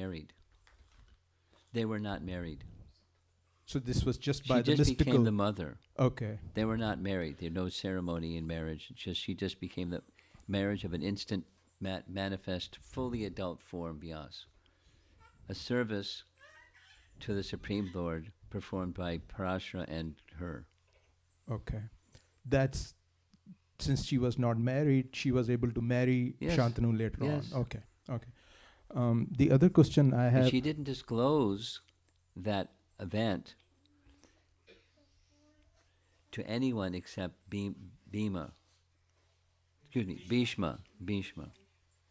married. So this was just She by the just mystical. became the mother. Okay. They were not married. There was no ceremony in marriage. She just became the marriage of an instant manifest, fully adult form Vyas. A service to the Supreme Lord performed by Parashara and her. Okay. That's since she was not married, she was able to marry Yes. Shantanu later Yes. on. Okay. Okay. The other question I But have. she didn't disclose that event to anyone except Bhima. Excuse me, Bhishma.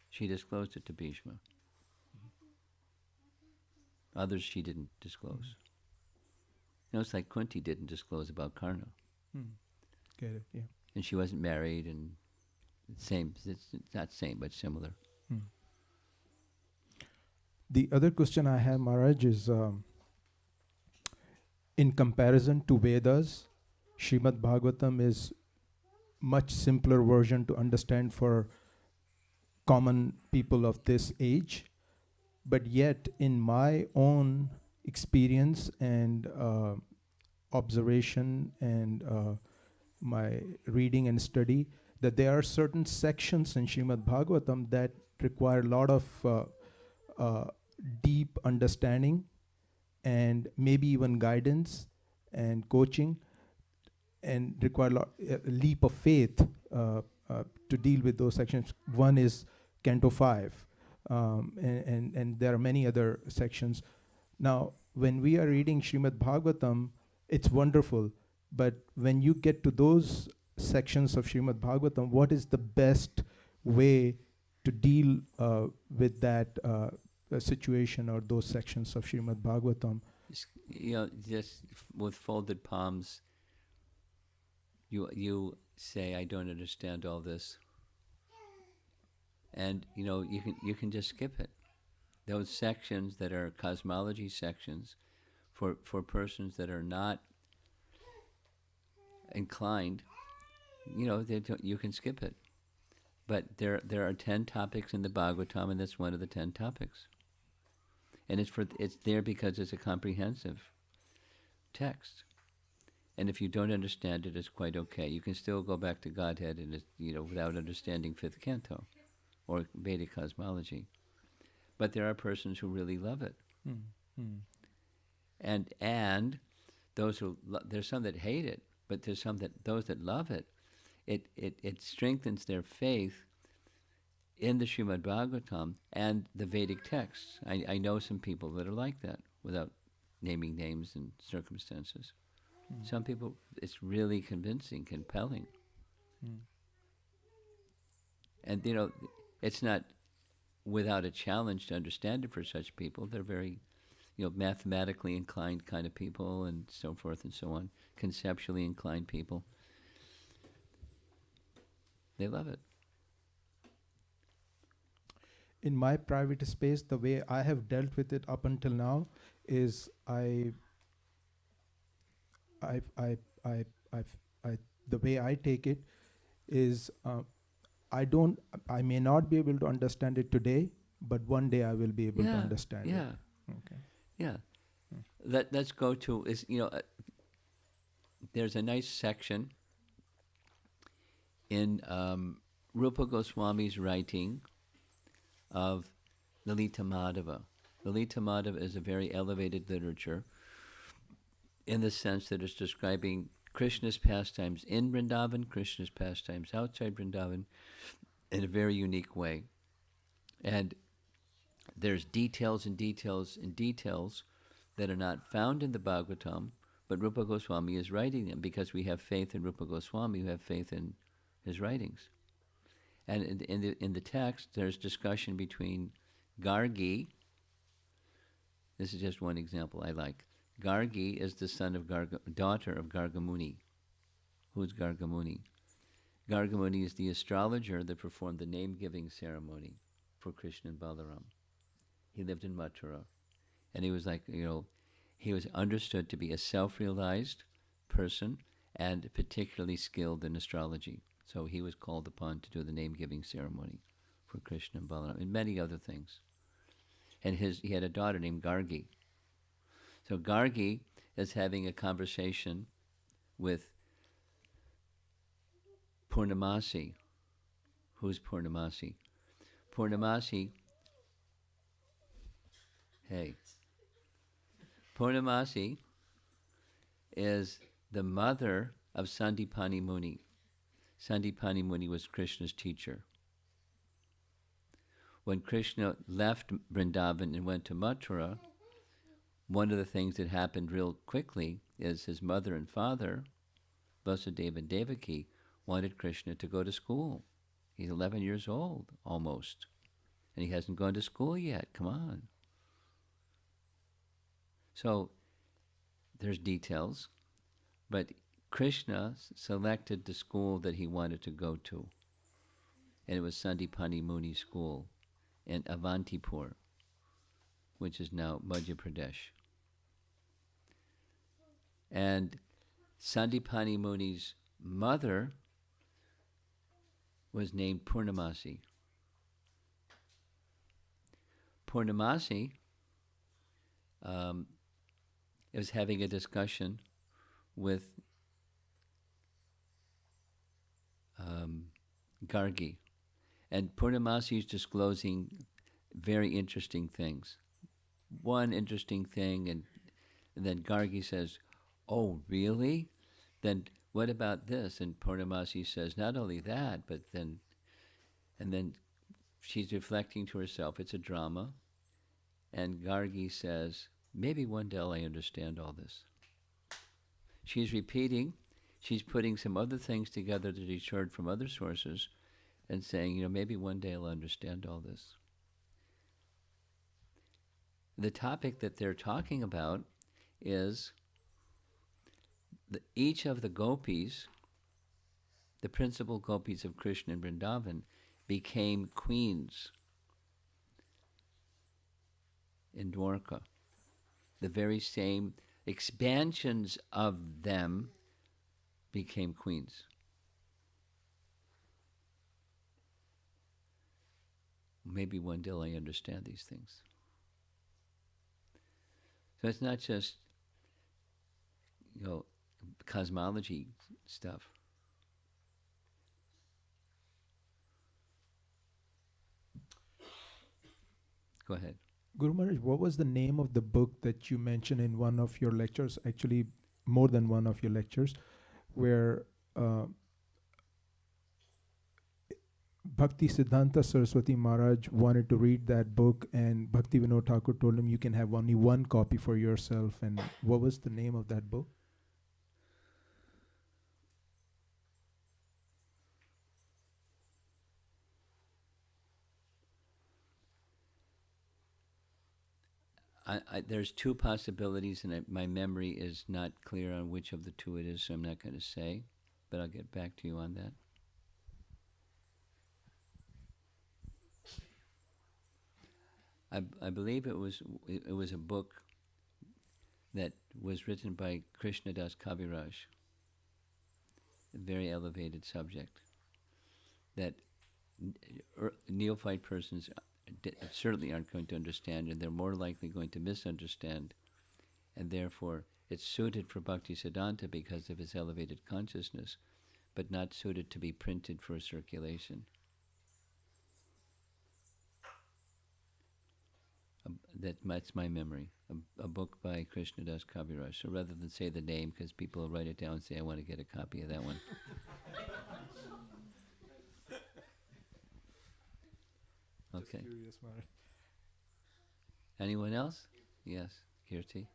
She disclosed it to Bhishma. Others she didn't disclose. It's like Kunti didn't disclose about Karna. Get it? Yeah. And she wasn't married, and it's not same, but similar. The other question I have, Maharaj, is in comparison to Vedas, Srimad Bhagavatam is much simpler version to understand for common people of this age. But yet, in my own experience and observation and my reading and study, that there are certain sections in Srimad Bhagavatam that require a lot of deep understanding and maybe even guidance and coaching. and require a leap of faith to deal with those sections. One is Canto 5, and there are many other sections. Now, when we are reading Srimad Bhagavatam, it's wonderful, but when you get to those sections of Srimad Bhagavatam, what is the best way to deal with that situation or those sections of Srimad Bhagavatam? Just with folded palms, you say, I don't understand all this. And, you can just skip it. Those sections that are cosmology sections for persons that are not inclined, you can skip it. But there are 10 topics in the Bhagavatam, and that's one of the 10 topics. And it's there because it's a comprehensive text. And if you don't understand it, it's quite okay. You can still go back to Godhead and without understanding fifth canto or Vedic cosmology. But there are persons who really love it. And those who there's some that hate it, but there's those that love it. It strengthens their faith in the Srimad Bhagavatam and the Vedic texts. I know some people that are like that, without naming names and circumstances. Some people, it's really convincing, compelling. And, it's not without a challenge to understand it for such people. They're very, mathematically inclined kind of people and so forth and so on, conceptually inclined people. They love it. In my private space, the way I have dealt with it up until now is the way I take it is I may not be able to understand it today, but one day I will be able to understand it. Okay. Yeah. Let's go to there's a nice section in Rupa Goswami's writing of Lalita Madhava. Lalita Madhava is a very elevated literature in the sense that it's describing Krishna's pastimes in Vrindavan, Krishna's pastimes outside Vrindavan, in a very unique way. And there's details and details and details that are not found in the Bhagavatam, but Rupa Goswami is writing them because we have faith in Rupa Goswami, we have faith in his writings. And in the text, there's discussion between Gargi. This is just one example I like. Gargi is the daughter of Gargamuni. Who's Gargamuni? Gargamuni is the astrologer that performed the name-giving ceremony for Krishna and Balaram. He lived in Mathura. And he was he was understood to be a self-realized person and particularly skilled in astrology. So he was called upon to do the name-giving ceremony for Krishna and Balaram and many other things. And he had a daughter named Gargi. So Gargi is having a conversation with Purnamasi. Who's Purnamasi? Purnamasi is the mother of Sandipani Muni. Sandipani Muni was Krishna's teacher. When Krishna left Vrindavan and went to Mathura, one of the things that happened real quickly is his mother and father, Vasudeva and Devaki, wanted Krishna to go to school. He's 11 years old, almost. And he hasn't gone to school yet. Come on. So there's details, but Krishna selected the school that he wanted to go to. And it was Sandipani Muni School in Avantipur, which is now Madhya Pradesh. And Sandipani Muni's mother was named Purnamasi. Purnamasi was having a discussion with Gargi. And Purnamasi is disclosing very interesting things. One interesting thing, and then Gargi says, "Oh, really? Then what about this? And Purnamasi says, not only that, but then, and then she's reflecting to herself, it's a drama. And Gargi says, maybe one day I'll understand all this. She's repeating, she's putting some other things together that she's heard from other sources and saying, maybe one day I'll understand all this. The topic that they're talking about is each of the gopis, the principal gopis of Krishna and Vrindavan, became queens in Dwarka. The very same expansions of them became queens. Maybe one day I understand these things. So it's not just, cosmology stuff. Go ahead. Guru Maharaj, what was the name of the book that you mentioned in one of your lectures, actually more than one of your lectures, where Bhakti Siddhanta Saraswati Maharaj wanted to read that book and Bhakti Vinod Thakur told him you can have only one copy for yourself. And what was the name of that book? There's two possibilities, and my memory is not clear on which of the two it is, so I'm not going to say, but I'll get back to you on that. I believe it was a book that was written by Krishnadas Kaviraj, a very elevated subject that neophyte persons certainly aren't going to understand, and they're more likely going to misunderstand, and therefore it's suited for Bhakti Siddhanta because of its elevated consciousness, but not suited to be printed for circulation. That's my memory. A book by Krishnadas Kaviraj. So rather than say the name, because people will write it down and say, I want to get a copy of that one. Okay. Anyone else? Yes, Kirti.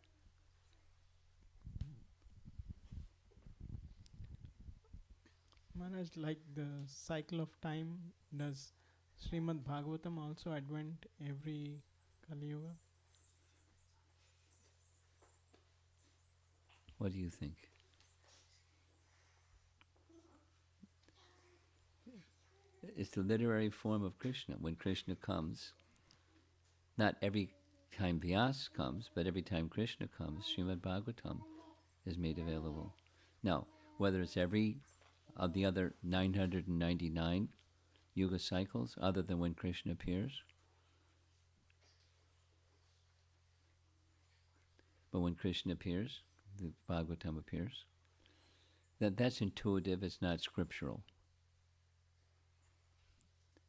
Maharaj, like the cycle of time, does Srimad Bhagavatam also advent every Kali Yuga? What do you think? It's the literary form of Krishna. When Krishna comes, not every time Vyas comes, but every time Krishna comes, Srimad Bhagavatam is made available. Now, whether it's every of the other 999 yuga cycles, other than when Krishna appears, but when Krishna appears, the Bhagavatam appears, that's intuitive, it's not scriptural.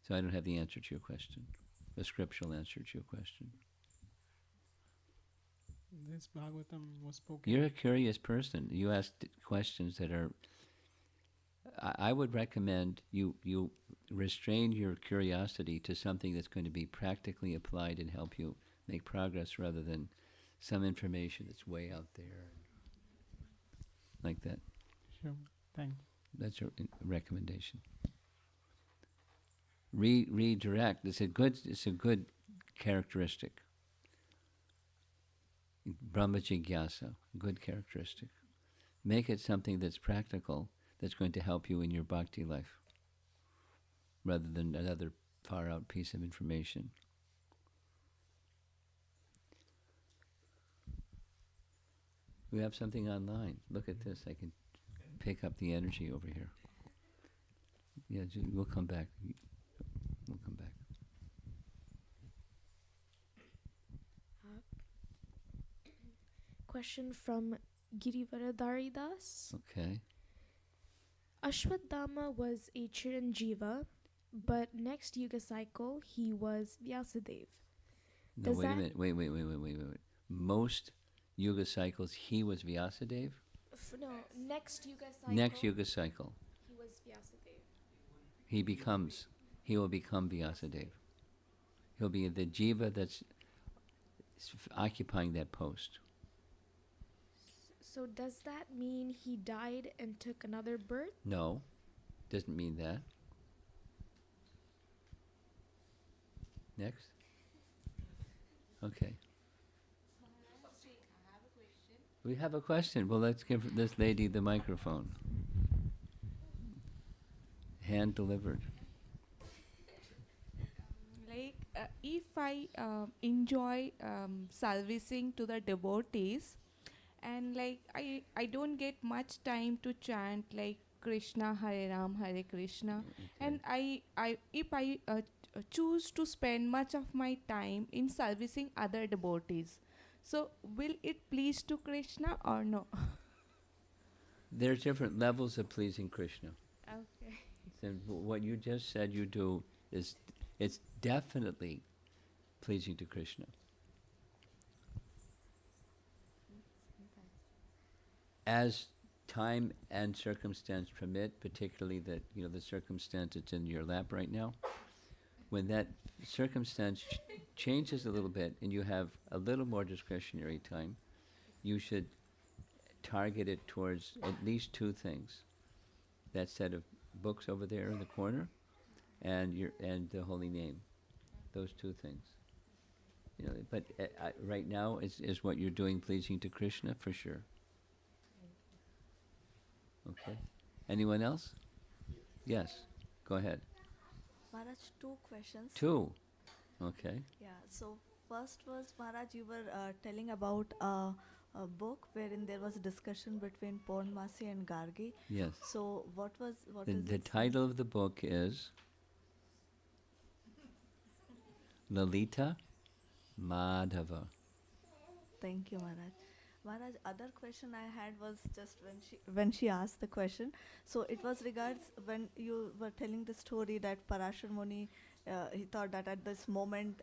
So I don't have the answer to your question, a scriptural answer to your question. This Bhagavatam was spoken. You're a curious person. You ask questions that are... I would recommend you restrain your curiosity to something that's going to be practically applied and help you make progress rather than some information that's way out there. Like that. Sure, thank you. That's a recommendation. Redirect. It's a good characteristic. Brahma Jigyasa, good characteristic. Make it something that's practical, that's going to help you in your bhakti life, rather than another far out piece of information. We have something online. Look at this. I can pick up the energy over here. Yeah, we'll come back. We'll come back. Question from Girivaradhari Das. Okay. Ashwadama was a Chiranjiva, but next Yuga cycle he was Vyasadev. No, Does wait a that- minute. Wait. Most Yuga cycles, he was Vyasadeva? Next Yuga cycle. Next Yuga cycle, He was Vyasadeva. he will become Vyasadeva. He'll be the jiva that's occupying that post. So does that mean he died and took another birth? No, doesn't mean that. Next. Okay. We have a question. Well, let's give this lady the microphone. Hand delivered. Like if I enjoy servicing to the devotees, and like I don't get much time to chant like Krishna Hare Ram Hare Krishna, and I if I choose to spend much of my time in servicing other devotees, so will it please to Krishna or no? There's different levels of pleasing Krishna. Okay. So what you just said you do is, it's definitely pleasing to Krishna. As time and circumstance permit, particularly that, the circumstance that's in your lap right now, when that circumstance changes a little bit and you have a little more discretionary time, you should target it towards at least two things. That set of books over there in the corner, and the holy name. Those two things. But right now is what you're doing pleasing to Krishna for sure. Okay. Anyone else? Yes. Go ahead. Maharaj, two questions. Two. Okay. Yeah, so first was, Maharaj, you were telling about a book wherein there was a discussion between Purnamasi and Gargi. Yes. So what The is it? title of the book is Lalita Madhava. Thank you, Maharaj. Maharaj, other question I had was just when she asked the question. So it was regards when you were telling the story that Parashar Muni, he thought that at this moment,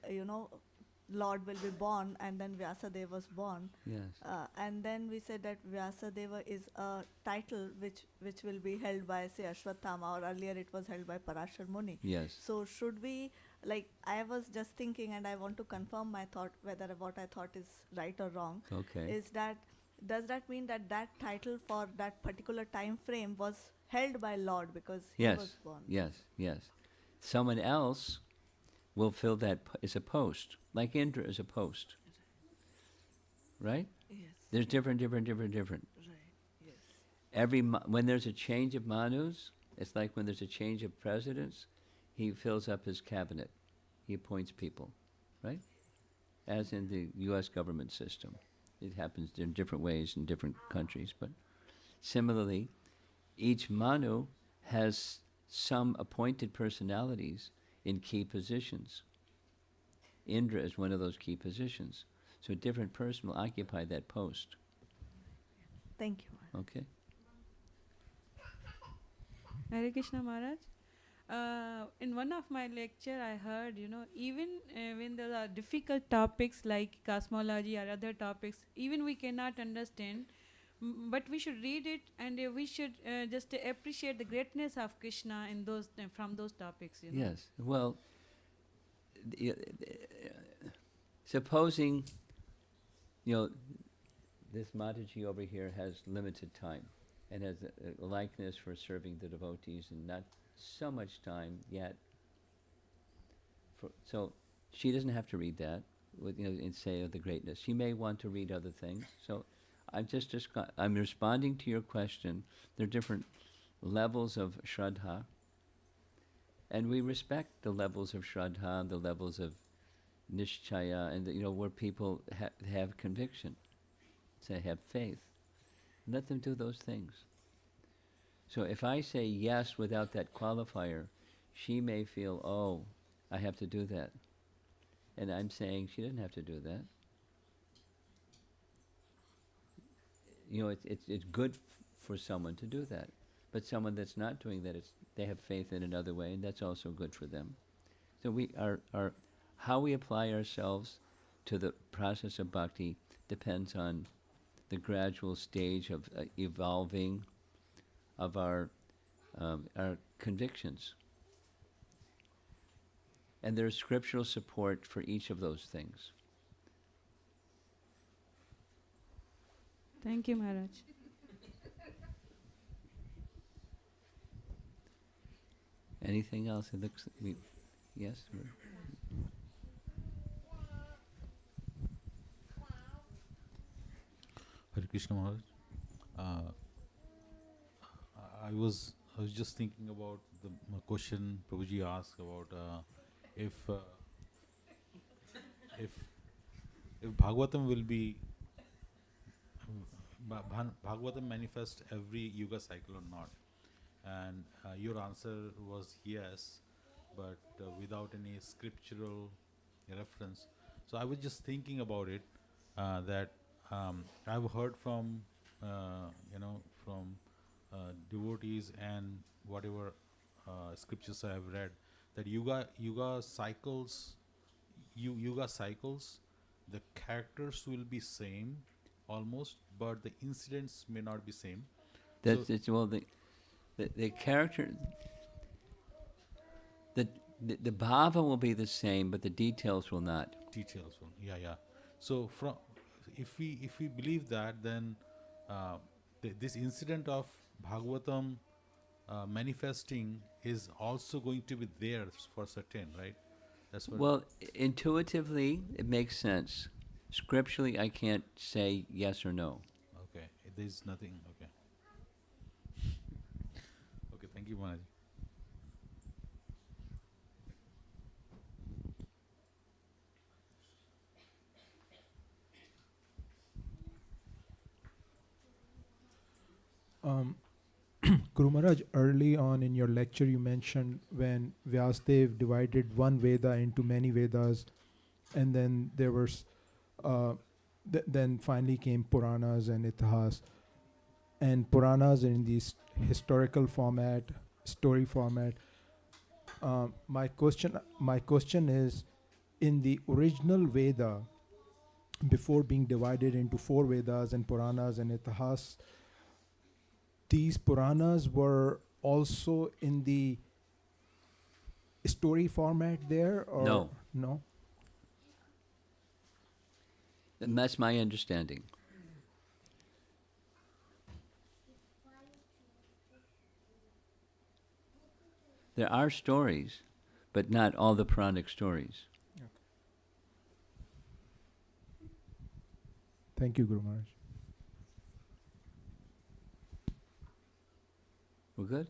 Lord will be born, and then Vyasadeva was born. Yes. And then we said that Vyasadeva is a title which will be held by, say, Ashwatthama, or earlier it was held by Parashar Muni. Yes. So should we, I was just thinking, and I want to confirm my thought, whether what I thought is right or wrong. Okay. Does that mean that title for that particular time frame was held by Lord because he Yes. was born? Yes. Yes. Someone else will fill that as a post, like Indra is a post. Right? Yes. There's different. Right. Yes. When there's a change of manus, it's like when there's a change of presidents, he fills up his cabinet. He appoints people, right? As in the U.S. government system. It happens in different ways in different countries, but similarly, each manu has some appointed personalities in key positions. Indra is one of those key positions. So a different person will occupy that post. Thank you, Maharaj. Okay? Hare Krishna Maharaj. In one of my lecture, I heard, even when there are difficult topics like cosmology or other topics, even we cannot understand, but we should read it, and we should just appreciate the greatness of Krishna in those from those topics. Yes. Well, supposing, this Mataji over here has limited time and has a likeness for serving the devotees and not so much time yet. So she doesn't have to read that and say of the greatness. She may want to read other things. So I'm responding to your question. There are different levels of Shraddha, and we respect the levels of Shraddha, the levels of Nishchaya, and where people have conviction, say have faith. Let them do those things. So if I say yes without that qualifier, she may feel, oh, I have to do that. And I'm saying she doesn't have to do that. It's good for someone to do that. But someone that's not doing that, they have faith in another way, and that's also good for them. So how we apply ourselves to the process of bhakti depends on the gradual stage of evolving of our convictions. And there's scriptural support for each of those things. Thank you, Maharaj. Anything else? It looks. Yes. Hare Krishna Maharaj. I was just thinking about the question Prabhuji asked about if Bhagavatam will be Bhagavatam manifest every yuga cycle or not, and your answer was yes, but without any scriptural reference. So I was just thinking about it that I've heard from from devotees and whatever scriptures I have read that yuga cycles, the characters will be same almost, but the incidents may not be same. That's it's, well the character. The bhava will be the same, but the details will not. Details will, yeah. So from if we believe that, then this incident of Bhagavatam manifesting is also going to be there for certain, right? That's what. Well, intuitively, it makes sense. Scripturally, I can't say yes or no. Okay, there's nothing. Okay. Okay, thank you, Maharaj. Guru Maharaj, early on in your lecture, you mentioned when Vyasadeva divided one Veda into many Vedas, and then there was, then finally came Puranas and Itihas. And Puranas in this historical format, story format. My question is, in the original Veda, before being divided into 4 Vedas and Puranas and Itihas, these Puranas were also in the story format there, or No. No? And that's my understanding. There are stories, but not all the Puranic stories. Thank you, Guru Maharaj. We're good?